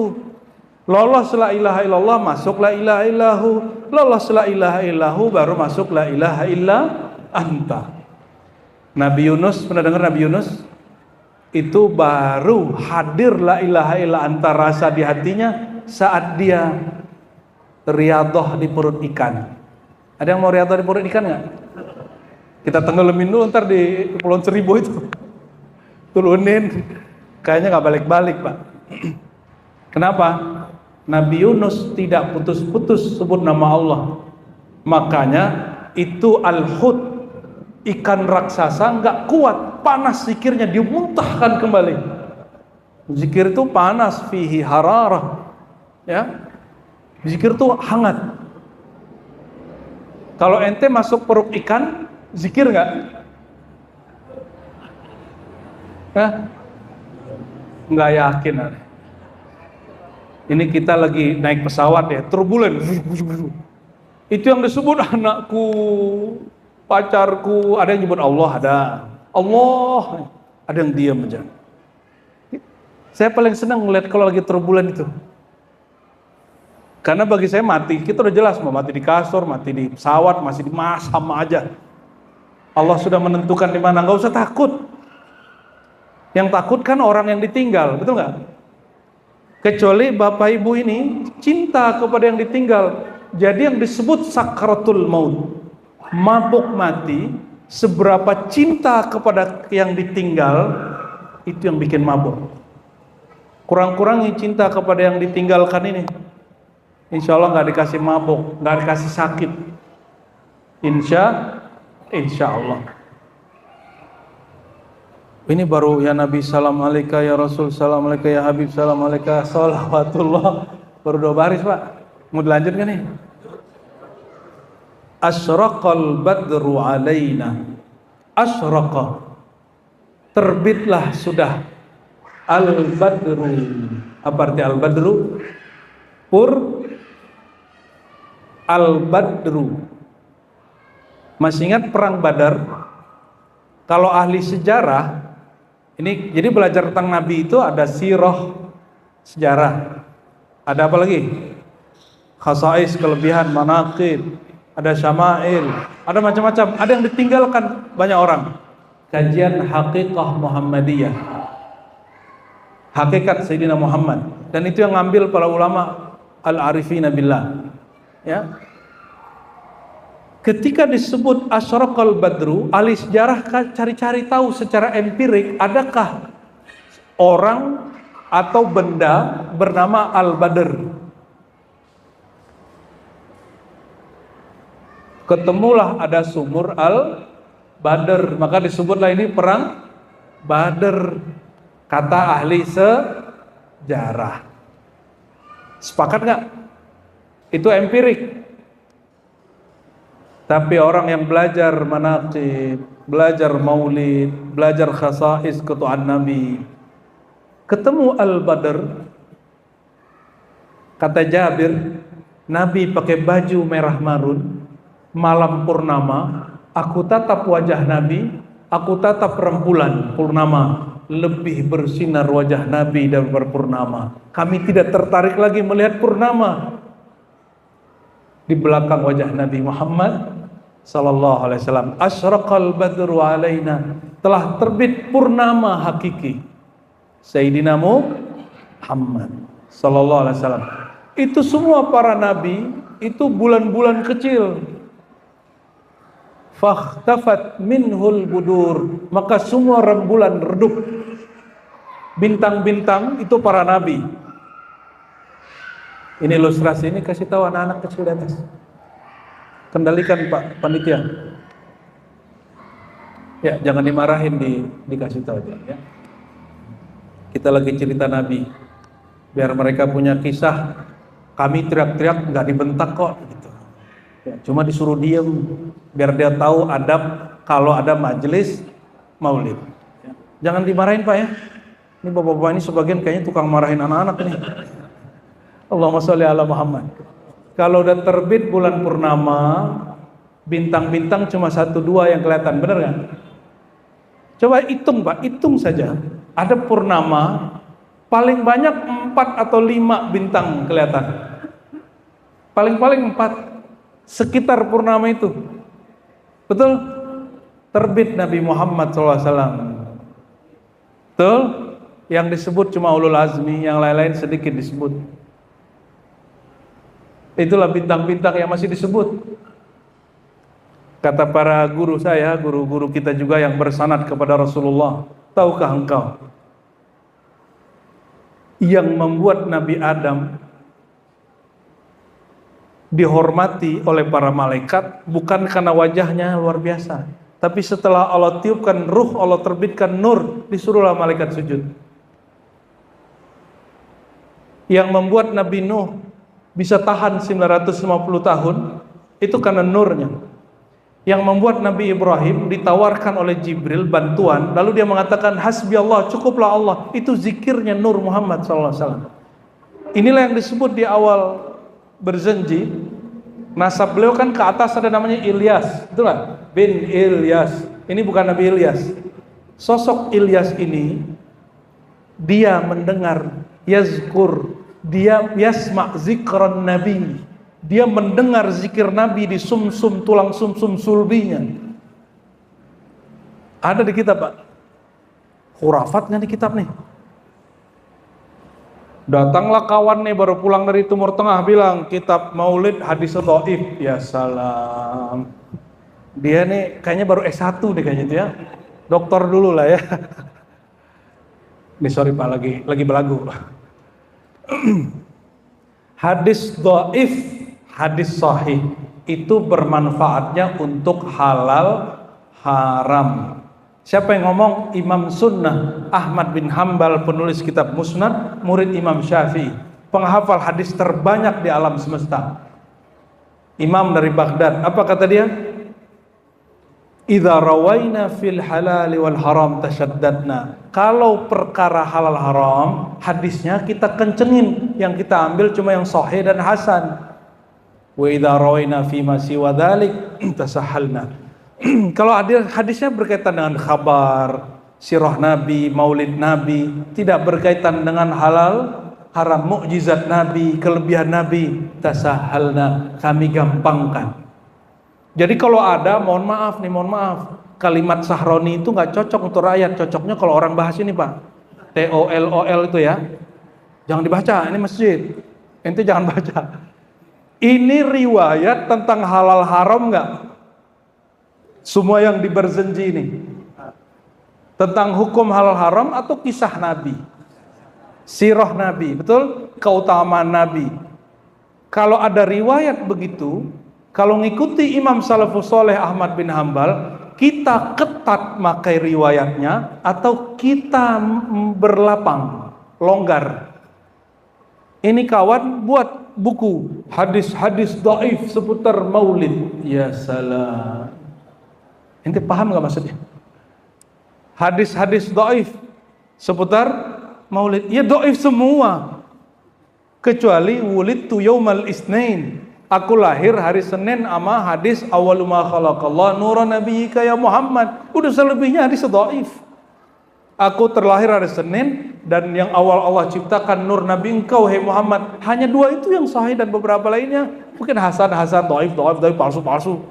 Lolos la ilaha illallah, masuk la ilaha illahu. Lolos la ilaha illahu, baru masuk la ilaha illa anta. Nabi Yunus, pernah dengar Nabi Yunus? Itu baru hadir la ilaha illa anta rasa di hatinya saat dia riyadhah di perut ikan. Ada yang mau riyadhah di perut ikan nggak? Kita tenggelamin dulu ntar di Kepulauan Seribu itu. Turunin. Kayaknya nggak balik-balik, Pak. Kenapa? Nabi Yunus tidak putus-putus sebut nama Allah. Makanya itu al-hut, ikan raksasa nggak kuat, panas zikirnya, dimuntahkan kembali. Zikir itu panas, fihi hararah, ya. Zikir itu hangat. Kalau ente masuk perut ikan, zikir nggak? Nggak yakin. Ini kita lagi naik pesawat ya, turbulen. Itu yang disebut anakku, pacarku, ada yang nyebut Allah, ada yang diam aja. Saya paling senang melihat kalau lagi turbulen itu. Karena bagi saya mati, kita udah jelas mau mati di kasur, mati di pesawat, masih di sama aja. Allah sudah menentukan di mana, nggak usah takut. Yang takut kan orang yang ditinggal, betul nggak? Kecuali bapak ibu ini cinta kepada yang ditinggal. Jadi yang disebut sakratul maut, mabuk mati, seberapa cinta kepada yang ditinggal, itu yang bikin mabuk. Kurang-kurangi cinta kepada yang ditinggalkan ini, insya Allah nggak dikasih mabuk, nggak dikasih sakit. Insya Allah. Ini baru ya Nabi salam alaika, ya Rasul salam alaika, ya Habib salam alaika, salawatullah. Baru 2 baris, Pak. Mau dilanjut kan nih? Asyraqal badru alaina. Asyraqa, terbitlah sudah al-badru. Apa arti al-badru? Al-badru. Masih ingat perang Badar? Kalau ahli sejarah, ini jadi belajar tentang Nabi itu ada sirah, sejarah. Ada apa lagi? Khasais, kelebihan, manaqib, ada syama'il, ada macam-macam. Ada yang ditinggalkan banyak orang. Kajian Haqiqah Muhammadiyah, hakikat Sayyidina Muhammad, dan itu yang ngambil para ulama al-arifina billah, ya. Ketika disebut asyraqal badru, ahli sejarah cari-cari tahu secara empirik, adakah orang atau benda bernama Al-Badr. Ketemulah ada sumur Al-Badr, maka disebutlah ini perang Badr, kata ahli sejarah. Sepakat nggak? Itu empirik. Tapi orang yang belajar manaqib, belajar maulid, belajar khasais ketuaan Nabi, ketemu Al-Badr, kata Jabir, Nabi pakai baju merah marun, malam purnama, aku tatap wajah Nabi, aku tatap rembulan purnama, lebih bersinar wajah Nabi dan berpurnama. Kami tidak tertarik lagi melihat purnama. Di belakang wajah Nabi Muhammad sallallahu alaihi wasallam, asyraqal badru alaina, telah terbit purnama hakiki Sayyidina Muhammad sallallahu alaihi wasallam. Itu semua para nabi itu bulan-bulan kecil. Fakhtafat minhul budur, maka semua rembulan redup. Bintang-bintang itu para nabi. Ini ilustrasi, ini kasih tahu anak-anak kecil di atas. Kendalikan Pak Panitia. Ya, jangan dimarahin, dikasih tahu aja ya. Kita lagi cerita Nabi. Biar mereka punya kisah. Kami teriak-teriak nggak dibentak kok gitu. Ya, cuma disuruh diem biar dia tahu adab kalau ada majelis maulid. Ya. Jangan dimarahin Pak ya. Ini bapak-bapak ini sebagian kayaknya tukang marahin anak-anak nih. Allahumma sholli ala Muhammad. Kalau udah terbit bulan purnama, bintang-bintang cuma 1-2 yang kelihatan, benar nggak? Coba hitung Pak, hitung saja. Ada purnama, paling banyak 4 atau 5 bintang kelihatan. Paling-paling 4 sekitar purnama itu. Betul? Terbit Nabi Muhammad SAW. Betul? Yang disebut cuma ulul azmi, yang lain-lain sedikit disebut. Itulah bintang-bintang yang masih disebut. Kata para guru saya, guru-guru kita juga yang bersanad kepada Rasulullah, tahukah engkau yang membuat Nabi Adam dihormati oleh para malaikat bukan karena wajahnya luar biasa, tapi setelah Allah tiupkan ruh, Allah terbitkan nur, disuruhlah malaikat sujud. Yang membuat Nabi Nuh bisa tahan 950 tahun itu karena nurnya. Yang membuat Nabi Ibrahim ditawarkan oleh Jibril bantuan, lalu dia mengatakan hasbi Allah, cukuplah Allah, itu zikirnya Nur Muhammad SAW. Inilah yang disebut di awal berjanji, nasab beliau kan ke atas ada namanya Ilyas, itulah bin Ilyas. Ini bukan Nabi Ilyas. Sosok Ilyas ini dia mendengar yazkur, dia yasma' zikran Nabi, dia mendengar zikir Nabi di sumsum, tulang sumsum sulbinya. Ada di kitab, Pak. Khurafatnya di kitab nih. Datanglah kawan nih baru pulang dari Timur Tengah bilang kitab Maulid hadis dhaif. Ya salam. Dia nih kayaknya baru S1 deh kayaknya itu ya. Doktor dulu lah ya. Nih sorry Pak, lagi belagu. Hadis dhaif, hadis sahih itu bermanfaatnya untuk halal haram. Siapa yang ngomong? Imam Sunnah Ahmad bin Hambal, penulis kitab Musnad, murid Imam Syafi'i, penghafal hadis terbanyak di alam semesta, imam dari Baghdad. Apa kata dia? Idza rawaina fil halal wal haram tashaddadna. Kalau perkara halal haram, hadisnya kita kencengin, yang kita ambil cuma yang sahih dan hasan. Wa idza rawaina fi ma siwa dzalik tasahalna. Kalau hadisnya berkaitan dengan khabar, sirah Nabi, maulid Nabi, tidak berkaitan dengan halal haram, mukjizat Nabi, kelebihan Nabi, tasahalna, kami gampangkan. Jadi kalau ada, mohon maaf, kalimat Sahroni itu nggak cocok untuk rakyat, cocoknya kalau orang bahas ini Pak, TOLOL itu ya, jangan dibaca, ini masjid, ente jangan baca. Ini riwayat tentang halal haram nggak? Semua yang diberjanji ini tentang hukum halal haram atau kisah Nabi, sirah Nabi, betul? Keutamaan Nabi. Kalau ada riwayat begitu, kalau ngikuti Imam Salafus Soleh Ahmad bin Hambal, kita ketat makai riwayatnya atau kita berlapang, longgar. Ini kawan buat buku hadis-hadis dhaif seputar maulid. Ya salam. Ente paham nggak maksudnya? Hadis-hadis dhaif seputar maulid, ya dhaif semua. Kecuali wulidtu yaumal isnain, aku lahir hari Senin, ama hadis awwalu ma khalaqallah nuran nabiyyika ya Muhammad. Udah selebihnya hadis dhaif. Aku terlahir hari Senin dan yang awal Allah ciptakan nur Nabi engkau hai Muhammad. Hanya dua itu yang sahih dan beberapa lainnya mungkin hasan, dhaif, palsu.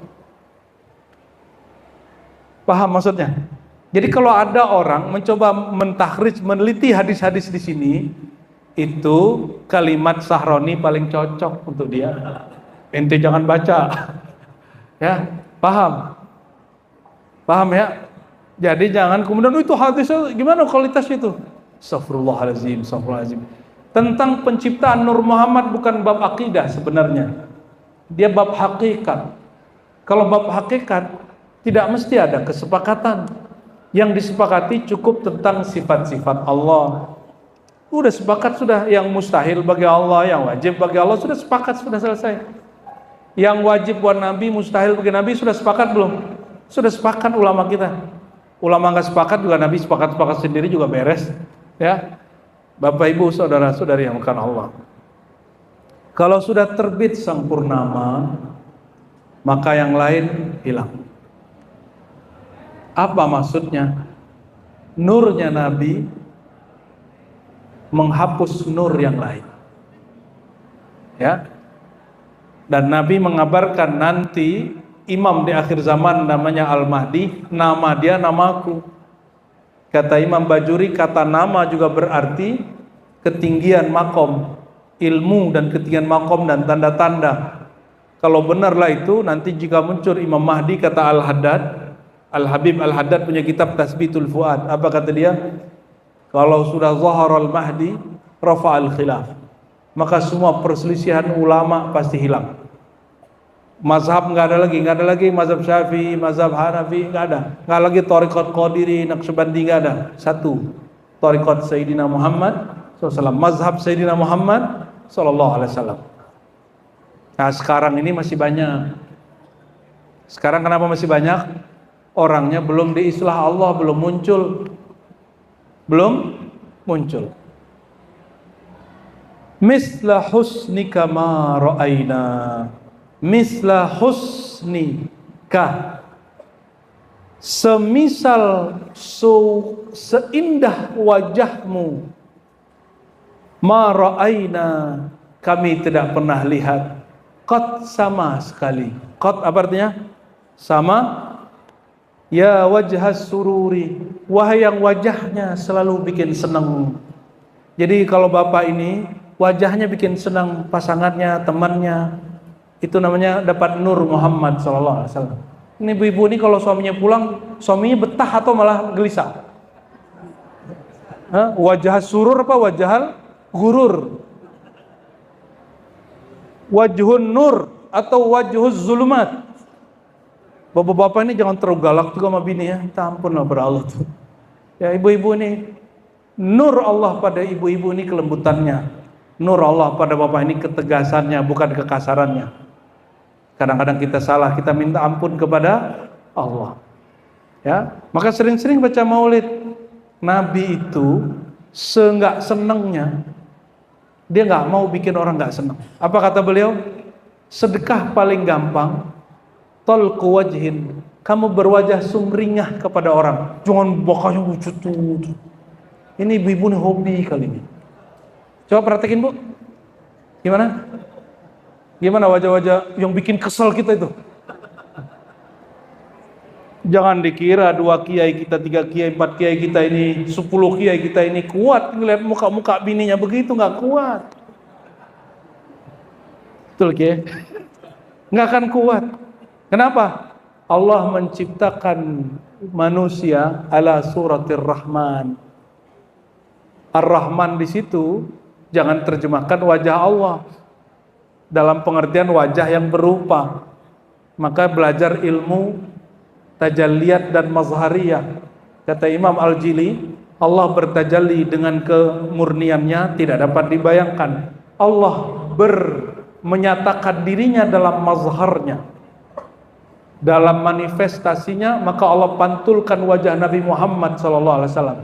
Paham maksudnya? Jadi kalau ada orang mencoba mentakhrij, meneliti hadis-hadis di sini, itu kalimat Sahroni paling cocok untuk dia. Ente jangan baca. Ya, paham? Paham ya? Jadi jangan kemudian itu hadisnya gimana kualitasnya itu? Astagfirullahaladzim. Tentang penciptaan Nur Muhammad bukan bab akidah sebenarnya. Dia bab hakikat. Kalau bab hakikat tidak mesti ada kesepakatan. Yang disepakati cukup tentang sifat-sifat Allah. Udah sepakat sudah, yang mustahil bagi Allah, yang wajib bagi Allah sudah sepakat, sudah selesai. Yang wajib buat Nabi, mustahil bagi Nabi sudah sepakat belum? Sudah sepakat ulama kita. Ulama nggak sepakat juga Nabi sepakat sendiri juga beres. Ya, Bapak Ibu saudara-saudari yang bukan Allah. Kalau sudah terbit sang purnama, maka yang lain hilang. Apa maksudnya? Nurnya Nabi menghapus nur yang lain. Ya. Dan Nabi mengabarkan nanti imam di akhir zaman namanya Al-Mahdi, nama dia namaku. Kata Imam Bajuri, kata nama juga berarti ketinggian makom. ilmu dan ketinggian makom dan tanda-tanda. Kalau benarlah itu, nanti jika muncul Imam Mahdi, kata Al-Haddad, Al-Habib Al-Haddad punya kitab Tasbitul Fuad. Apa kata dia? Kalau sudah zahar al-Mahdi, rafa'al khilaf. Maka semua perselisihan ulama pasti hilang. Mazhab nggak ada lagi mazhab Syafi'i, mazhab Hanafi, nggak ada. Nggak lagi thariqat Qadiri, Naqsyabandi, nggak ada. Satu, thariqat Sayyidina Muhammad SAW, mazhab Sayyidina Muhammad SAW. Nah sekarang ini masih banyak. Sekarang kenapa masih banyak? Orangnya belum diislah Allah, belum muncul. Misla husnika ma ra'ayna, misla husnika, semisal seindah wajahmu, ma ra'ayna, kami tidak pernah lihat, qad, sama sekali. Qad apa artinya? Sama. Ya wajhas sururi, wahai yang wajahnya selalu bikin senang. Jadi kalau bapak ini wajahnya bikin senang pasangannya, temannya, itu namanya dapat nur Muhammad SAW. Ini ibu-ibu ini kalau suaminya pulang, suaminya betah atau malah gelisah? Wajah surur apa wajahal gurur? Wajhun nur atau wajhuz zulumat? Bapak-bapak ini jangan terlalu galak juga sama bini ya. Minta ampun lah pada Allah tuh. Ya ibu-ibu ini, nur Allah pada ibu-ibu ini kelembutannya, nur Allah pada bapak ini ketegasannya, bukan kekasarannya. Kadang-kadang kita salah, kita minta ampun kepada Allah. Ya, maka sering-sering baca maulid. Nabi itu seenggak senengnya, dia nggak mau bikin orang nggak seneng. Apa kata beliau? Sedekah paling gampang, talqu wajhin, kamu berwajah sumringah kepada orang, jangan bokahnya lucu tuh. Ini ibu-ibu nih hobi kali ini. Coba perhatikin bu, gimana wajah-wajah yang bikin kesel kita itu. Jangan dikira 2 kiai kita, 3 kiai, 4 kiai kita ini, 10 kiai kita ini kuat ngeliat muka-muka bininya begitu, nggak kuat. Betul kiai? Nggak akan kuat. Kenapa? Allah menciptakan manusia ala suratir Rahman. Ar-Rahman di situ jangan terjemahkan wajah Allah dalam pengertian wajah yang berupa. Maka belajar ilmu tajalliyat dan mazhariyah. Kata Imam Al-Jili, Allah bertajalli dengan kemurniannya tidak dapat dibayangkan. Allah menyatakan dirinya dalam mazharnya, dalam manifestasinya, maka Allah pantulkan wajah Nabi Muhammad SAW.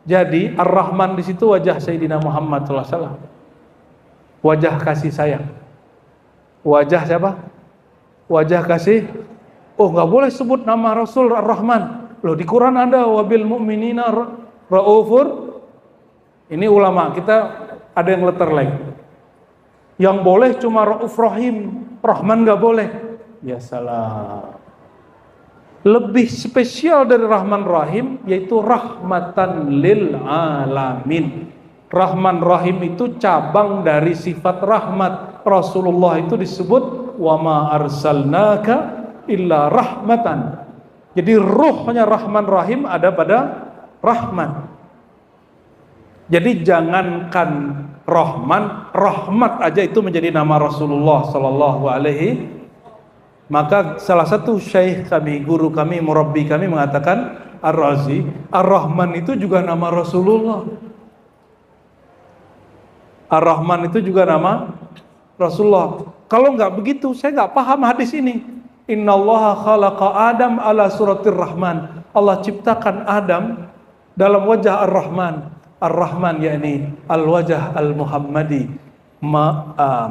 Jadi Ar-Rahman di situ wajah Sayyidina Muhammad SAW, wajah kasih sayang. Wajah siapa? Wajah kasih. Oh, nggak boleh sebut nama Rasul Ar-Rahman. Loh di Quran ada wabil mu'minina raufur. Ini ulama kita ada yang letter lain. Yang boleh cuma Rauf Rahim, Rahman nggak boleh. Ya salah. Lebih spesial dari Rahman Rahim, yaitu rahmatan lil alamin. Rahman Rahim itu cabang dari sifat rahmat. Rasulullah itu disebut wa ma arsalnaka illa rahmatan. Jadi ruhnya Rahman Rahim ada pada rahmat. Jadi jangankan Rahman, rahmat aja itu menjadi nama Rasulullah sallallahu alaihi. Maka salah satu syekh kami, guru kami, murabbi kami mengatakan, Ar-Razi, Ar-Rahman itu juga nama Rasulullah. Ar-Rahman itu juga nama Rasulullah. Kalau nggak begitu, saya nggak paham hadis ini. Innallaha khalaqa Adam ala suratir Rahman. Allah ciptakan Adam dalam wajah Ar-Rahman. Ar-Rahman yakni al-wajah al-Muhammadi.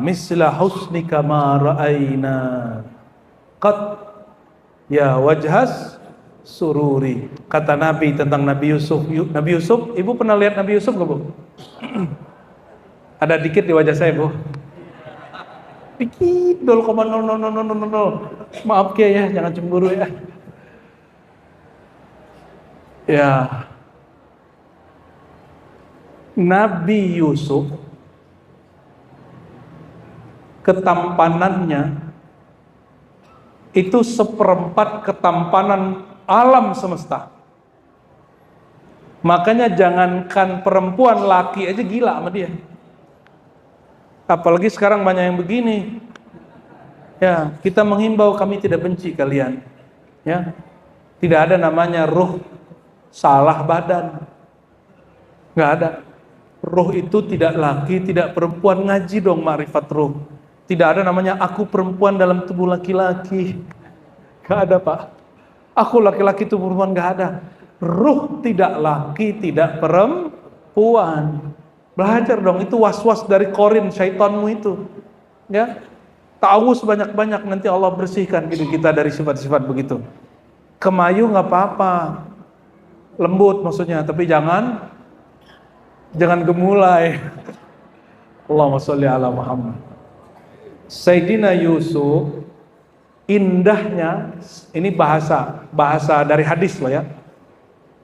Misla husnika ma ra'ayna. Qad ya wajhas sururi. Kata Nabi tentang Nabi Yusuf. Nabi Yusuf, ibu pernah lihat Nabi Yusuf nggak bu? Ada dikit di wajah saya bu. Dikit 0,00000. Maaf ya, jangan cemburu ya. Ya. Nabi Yusuf ketampanannya itu seperempat ketampanan alam semesta. Makanya jangankan perempuan, laki aja gila sama dia. Apalagi sekarang banyak yang begini. Ya, kita menghimbau, kami tidak benci kalian. Ya, tidak ada namanya ruh salah badan. Nggak ada. Ruh itu tidak laki, tidak perempuan. Ngaji dong makrifat ruh. Tidak ada namanya aku perempuan dalam tubuh laki-laki. Nggak ada, Pak. Aku laki-laki tubuh perempuan, nggak ada. Ruh tidak laki, tidak perempuan. Belajar dong, itu was-was dari korin syaitanmu itu. Ya, tahu sebanyak-banyak, nanti Allah bersihkan gitu kita dari sifat-sifat begitu. Kemayu nggak apa-apa, lembut maksudnya, tapi jangan gemulai. Allahumma sholli ala Muhammad. Sayyidina Yusuf, indahnya, ini bahasa dari hadis loh ya.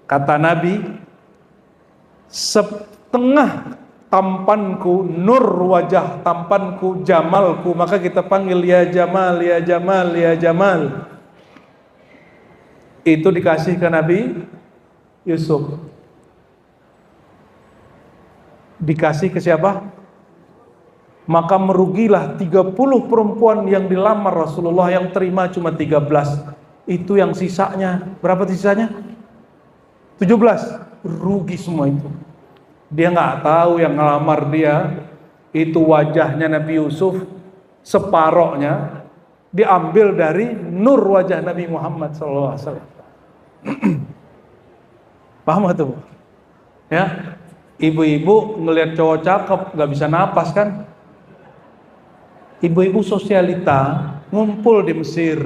Kata Nabi, setengah tampanku, nur wajah tampanku, jamalku, maka kita panggil ya Jamal, ya Jamal, ya Jamal. Itu dikasih ke Nabi Yusuf. Dikasih ke siapa? Maka merugilah 30 perempuan yang dilamar Rasulullah, yang terima cuma 13. Itu yang sisanya, berapa sisanya? 17. Rugi semua itu. Dia nggak tahu yang ngelamar dia itu wajahnya Nabi Yusuf separohnya diambil dari nur wajah Nabi Muhammad SAW. Paham gak tuh? Ya, ibu-ibu ngelihat cowok cakep nggak bisa napas kan? Ibu-ibu sosialita ngumpul di Mesir,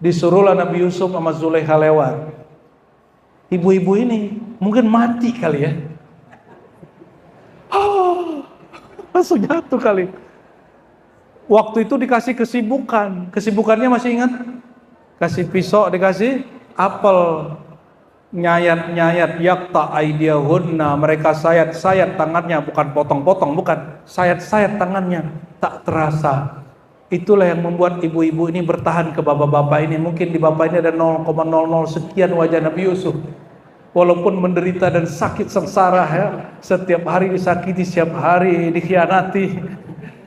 disuruhlah Nabi Yusuf sama Zulaikha lewat. Ibu-ibu ini mungkin mati kali ya. Langsung jatuh kali. Waktu itu dikasih kesibukan. Kesibukannya masih ingat? Kasih pisau, dikasih apel. Nyayat-nyayat, yakta aidiyahunna, mereka sayat-sayat tangannya, bukan potong-potong, bukan. Sayat-sayat tangannya, tak terasa. Itulah yang membuat ibu-ibu ini bertahan ke bapak-bapak ini. Mungkin di bapak ini ada 0,00 sekian wajah Nabi Yusuf. Walaupun menderita dan sakit sengsara ya, setiap hari disakiti, setiap hari dikhianati,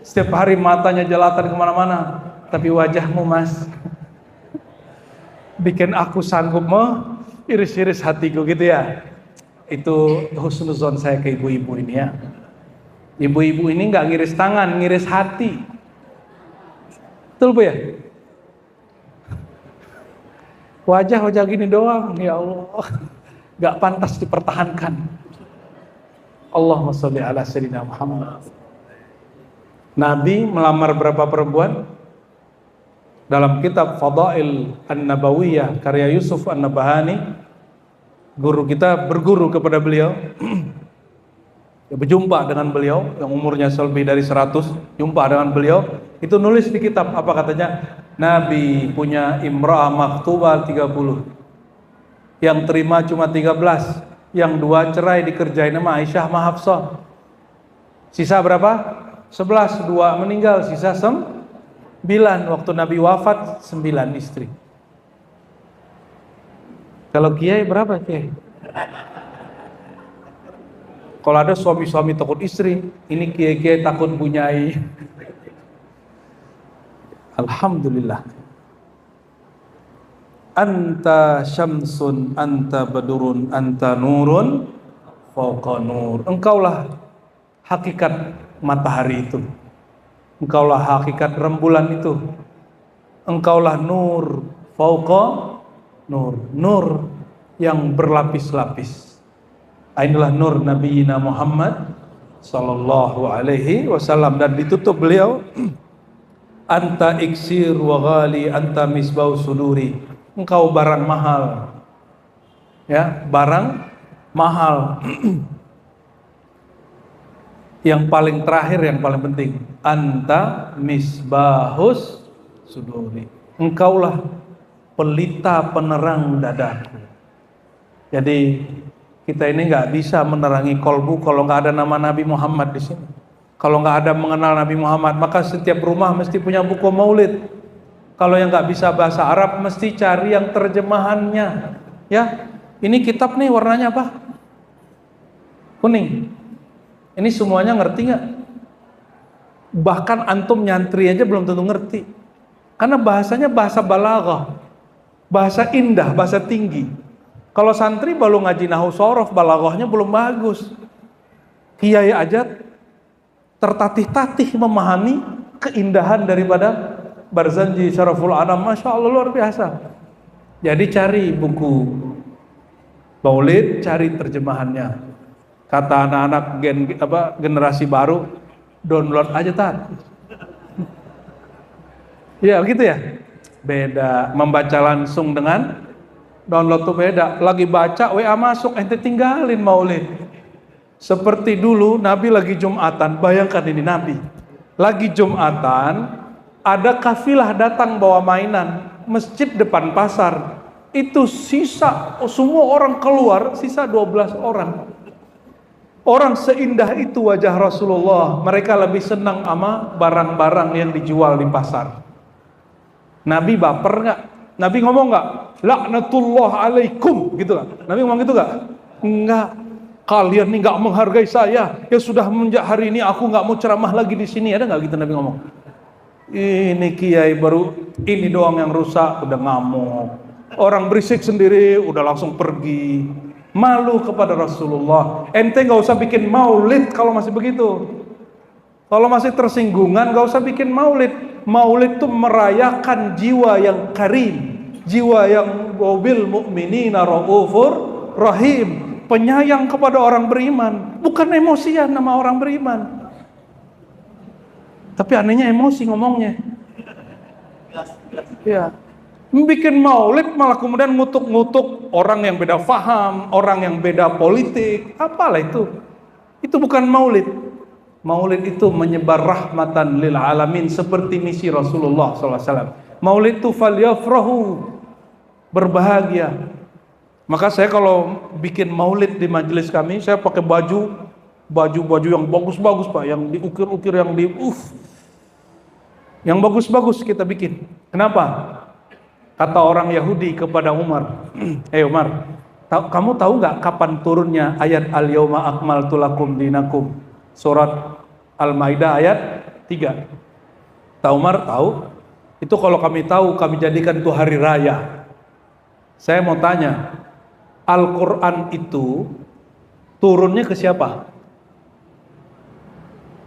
setiap hari matanya jelatan kemana-mana, tapi wajahmu mas bikin aku sanggup iris-iris hatiku gitu ya. Itu husnuzon saya ke ibu-ibu ini ya. Ibu-ibu ini nggak ngiris tangan, ngiris hati. Betul Bu ya? Wajah gini doang, ya Allah, gak pantas dipertahankan. Allahumma sholli ala sayyidina Muhammad. Nabi melamar berapa perempuan? Dalam kitab Fadail An-Nabawiyah karya Yusuf An-Nabahani, guru kita berguru kepada beliau, berjumpa dengan beliau yang umurnya lebih dari 100, jumpa dengan beliau, itu nulis di kitab, apa katanya? Nabi punya imra'ah maktubah 30, yang terima cuma 13, yang 2 cerai dikerjain sama Aisyah sama Hafsah. Sisa berapa? 11, 2 meninggal, sisa 9. Waktu Nabi wafat 9 istri. Kalau kiai berapa kiai? Kalau ada suami-suami takut istri, ini kiai-kiai takut bunyai. Alhamdulillah. Anta syamsun, anta badurun, anta nurun fauqa nur. Engkaulah hakikat matahari itu. Engkaulah hakikat rembulan itu. Engkaulah nur fauqa nur. Nur yang berlapis-lapis. Inilah nur Nabi Muhammad sallallahu alaihi wasallam, dan ditutup beliau, anta iksir wa ghali, anta misbau suduri. Engkau barang mahal. Ya, barang mahal. Yang paling terakhir, yang paling penting, anta misbahus suduri. Engkaulah pelita penerang dadaku. Jadi kita ini nggak bisa menerangi kolbu kalau nggak ada nama Nabi Muhammad di sini. Kalau nggak ada mengenal Nabi Muhammad, maka setiap rumah mesti punya buku maulid. Kalau yang nggak bisa bahasa Arab, mesti cari yang terjemahannya. Ya, ini kitab nih warnanya apa? Kuning. Ini semuanya ngerti nggak? Bahkan antum nyantri aja belum tentu ngerti. Karena bahasanya bahasa balaghah, bahasa indah, bahasa tinggi. Kalau santri baru ngaji nahwu shorof, balaghahnya belum bagus. Kiai aja tertatih-tatih memahami keindahan daripada Barzanji Syaraful Anam. Masya Allah, luar biasa. Jadi cari buku maulid, cari terjemahannya. Kata anak-anak generasi baru, download aja tat. Ya gitu ya. Beda membaca langsung dengan download tuh beda. Lagi baca WA masuk, ente tinggalin maulid. Seperti dulu Nabi lagi Jumatan, bayangkan ini Nabi lagi Jumatan, ada kafilah datang bawa mainan, masjid depan pasar. Itu sisa semua orang keluar, sisa 12 orang. Orang seindah itu wajah Rasulullah. Mereka lebih senang sama barang-barang yang dijual di pasar. Nabi baper nggak? Nabi ngomong nggak? Laknatullah alaikum, gitu nggak? Nabi ngomong gitu nggak? Enggak. Kalian nih nggak menghargai saya. Ya sudah, menjak hari ini aku nggak mau ceramah lagi di sini. Ada nggak gitu Nabi ngomong? Ini kiai baru ini doang yang rusak, udah ngamuk. Orang berisik sendiri, udah langsung pergi. Malu kepada Rasulullah. Ente nggak usah bikin maulid kalau masih begitu. Kalau masih tersinggungan, nggak usah bikin maulid. Maulid itu merayakan jiwa yang karim, jiwa yang bil mu'minina raufur rahim, penyayang kepada orang beriman, bukan emosian nama orang beriman. Tapi anehnya emosi ngomongnya. Ya, bikin maulid malah kemudian ngutuk-ngutuk orang yang beda faham, orang yang beda politik. Apalah itu? Itu bukan maulid. Maulid itu menyebar rahmatan lil alamin, seperti misi Rasulullah SAW. Maulid itu falyafrahu, berbahagia. Maka saya kalau bikin maulid di majelis kami, saya pakai baju yang bagus-bagus Pak, yang diukir-ukir, yang bagus-bagus kita bikin. Kenapa? Kata orang Yahudi kepada Umar, Umar, kamu tahu nggak kapan turunnya ayat al-yauma akmaltu lakum dinakum? Surat Al-Maidah ayat 3. Tahu Umar? Tahu. Itu kalau kami tahu, kami jadikan itu hari raya. Saya mau tanya, Al-Quran itu turunnya ke siapa?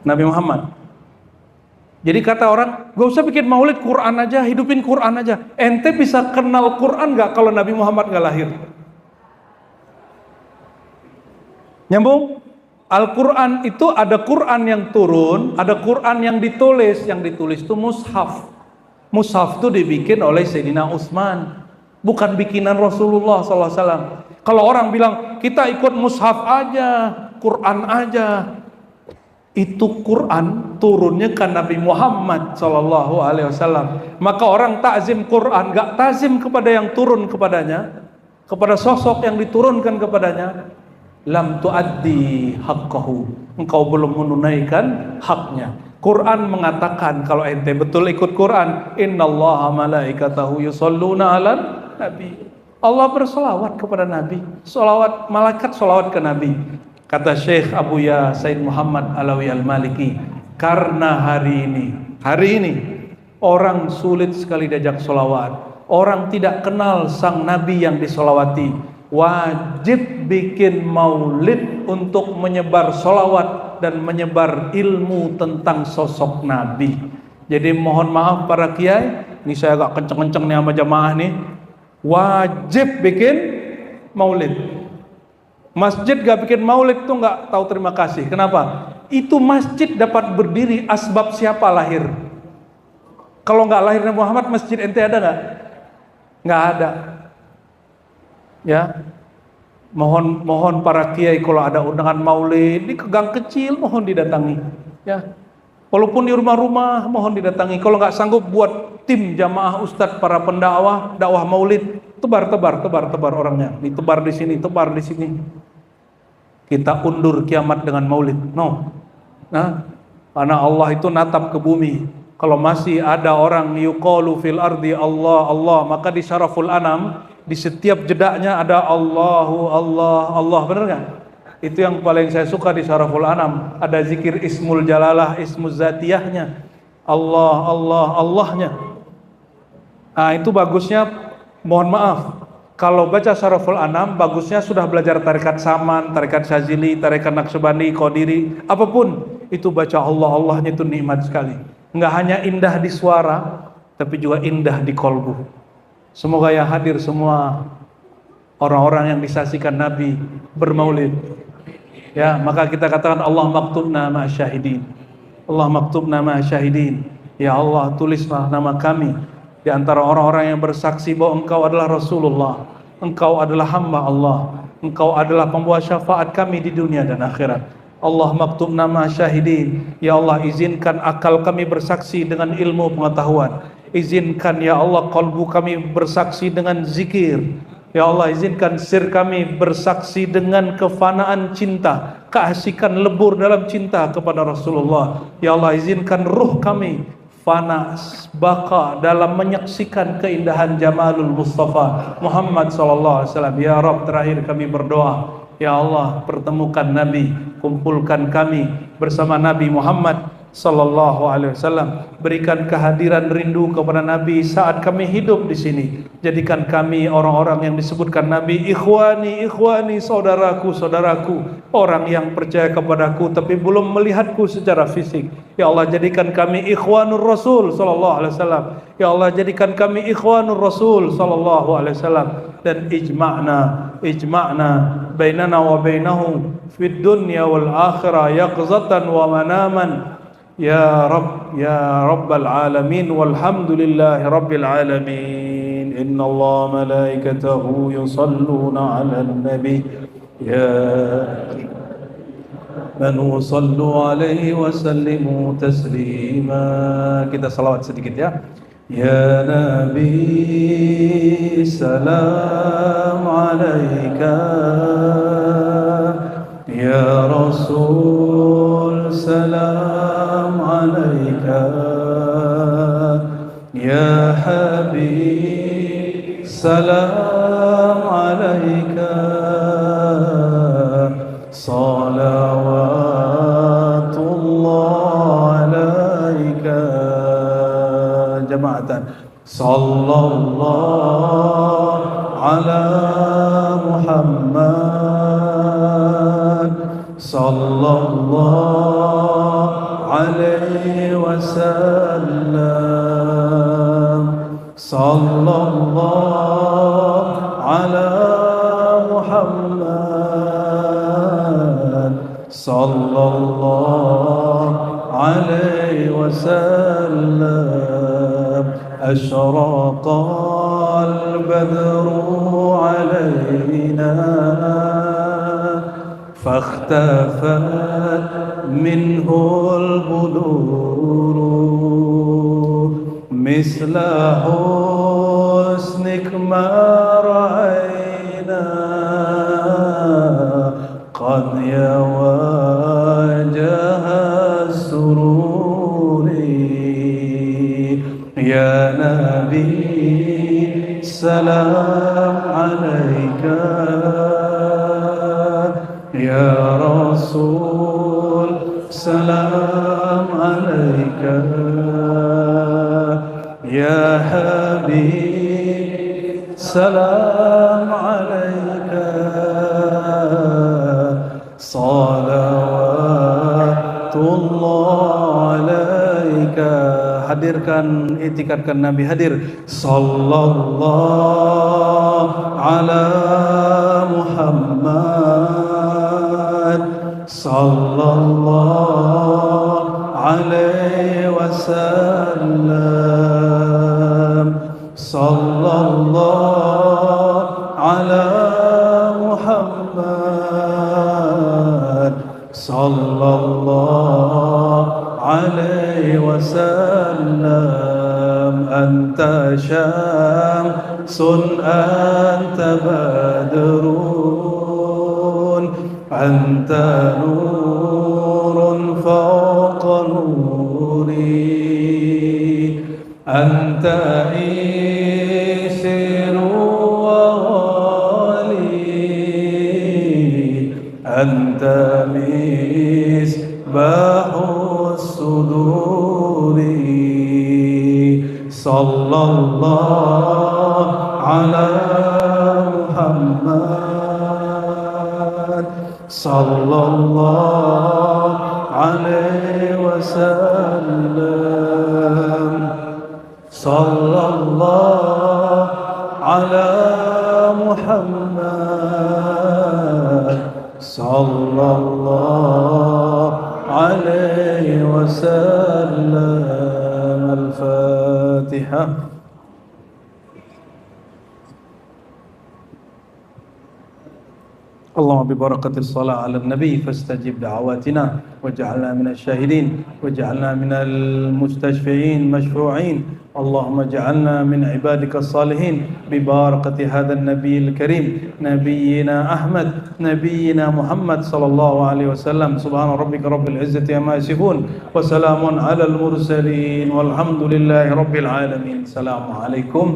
Nabi Muhammad. Jadi kata orang, gak usah bikin maulid, Quran aja, hidupin Quran aja. Ente bisa kenal Quran gak kalau Nabi Muhammad gak lahir? Nyambung? Al-Quran itu ada Quran yang turun, ada Quran yang ditulis. Yang ditulis itu mushaf. Mushaf itu dibikin oleh Sayyidina Utsman, bukan bikinan Rasulullah SAW. Kalau orang bilang kita ikut mushaf aja, Quran aja, itu Quran turunnya kan Nabi Muhammad SAW. Maka orang takzim Quran, gak takzim kepada yang turun kepadanya, kepada sosok yang diturunkan kepadanya. Lam tuaddi haqqahu, engkau belum menunaikan haknya. Quran mengatakan kalau ente betul ikut Quran, innallaha malaikatahu yusholluna 'alan nabi. Allah bersolawat kepada Nabi, solawat malaikat solawat ke Nabi. Kata Syekh Abu Ya Said Muhammad Alawi Al-Maliki, karena hari ini orang sulit sekali diajak solawat, orang tidak kenal sang Nabi yang disolawati. Wajib bikin maulid untuk menyebar solawat dan menyebar ilmu tentang sosok Nabi. Jadi mohon maaf para kiai, ini saya agak kenceng-kenceng nih sama jamaah nih, wajib bikin maulid. Masjid gak bikin maulid tuh gak tahu terima kasih. Kenapa? Itu masjid dapat berdiri asbab siapa lahir. Kalau gak lahir Nabi Muhammad, masjid ente ada gak? Gak ada. Ya, mohon para kiai kalau ada undangan maulid di gang kecil mohon didatangi. Ya, walaupun di rumah-rumah mohon didatangi. Kalau nggak sanggup buat tim jamaah ustadz para pendakwah dakwah maulid, tebar orangnya. Ditebar di sini, tebar di sini. Kita undur kiamat dengan maulid. No. Nah, Karena Allah itu natap ke bumi. Kalau masih ada orang yuqalu fil ardi Allah Allah, maka di Syaraful Anam di setiap jedaknya ada Allahu Allah Allah, benar nggak? Itu yang paling saya suka di Syaraful Anam. Ada zikir Ismul Jalalah, Ismuz Zatiyahnya, Allah Allah Allahnya. Nah itu bagusnya, mohon maaf, kalau baca Syaraful Anam bagusnya sudah belajar tarekat Saman, tarekat Syazili, tarekat Naqsyabandi, Qadiri, apapun itu baca Allah Allahnya itu nikmat sekali. Enggak hanya indah di suara, tapi juga indah di kolbu. Semoga yang hadir semua orang-orang yang disaksikan Nabi bermaulid. Ya, maka kita katakan Allah maktubna ma syahidin. Allah maktubna ma syahidin. Ya Allah, tulislah nama kami di antara orang-orang yang bersaksi bahwa Engkau adalah Rasulullah, Engkau adalah hamba Allah, Engkau adalah pembawa syafaat kami di dunia dan akhirat. Allah maktubna ma syahidin. Ya Allah, izinkan akal kami bersaksi dengan ilmu pengetahuan. Izinkan ya Allah kalbu kami bersaksi dengan zikir. Ya Allah, izinkan sir kami bersaksi dengan kefanaan cinta, keasikan lebur dalam cinta kepada Rasulullah. Ya Allah, izinkan ruh kami fana baka dalam menyaksikan keindahan Jamalul Mustafa Muhammad sallallahu alaihi wasallam. Ya Rabb, terakhir kami berdoa, ya Allah, pertemukan Nabi, kumpulkan kami bersama Nabi Muhammad sallallahu alaihi wasallam. Berikan kehadiran rindu kepada Nabi saat kami hidup di sini. Jadikan kami orang-orang yang disebutkan Nabi ikhwani, ikhwani, saudaraku, saudaraku, orang yang percaya kepadaku tapi belum melihatku secara fisik. Ya Allah, jadikan kami ikhwanur Rasul sallallahu alaihi wasallam. Ya Allah, jadikan kami ikhwanur Rasul sallallahu alaihi wasallam, dan ijma'na bainana wa bainahum fid dunya wal akhirah yaqzatan wa manaman. Ya Rabb, ya Rabbal Alamin, walhamdulillahi Rabbil Alamin. Inna Allah malaikatahu yusalluna ala nabi. Ya amanu sallu alaihi wa sallimu taslima. Kita salawat sedikit ya. Ya Nabi, salam alaika. Ya Rasul, salam alaika. Ya Habib, salam alaika. Salawatullah alaika. Jama'atan. Sallallahu ala Muhammad, sallallahu alaihi wasallam, sallallahu ala Muhammad, sallallahu alaihi wasallam. Asyraqal badru alaina فاختفت منه البدور مثل حسنك ما رأينا قد يواجه السرور. يا نبي سلام عليك. Ya Rasul, salam alaika. Ya Habib, salam alaika. Salawatullah alaika. Hadirkan, itikadkan Nabi hadir. Sallallahu ala Muhammad, sallallahu alaihi wasallam, sallallahu ala Muhammad, sallallahu alaihi wasallam. Anta syamsun anta badrun anta nurun fawqa ونوري أنت إيسر وغالي أنت مصباح الصدور صلى الله على محمد صلى الله عليه وسلم صلى الله على محمد صلى الله عليه وسلم. الفاتحة. اللهم ببركة الصلاة على النبي فاستجب دعواتنا واجعلنا من الشاهدين واجعلنا من المستشفعين مشفوعين. اللهم اجعلنا من عبادك الصالحين ببركة هذا النبي الكريم نبينا أحمد نبينا محمد صلى الله عليه وسلم. سبحان ربك رب العزة عما يصفون وسلام على المرسلين والحمد لله رب العالمين. السلام عليكم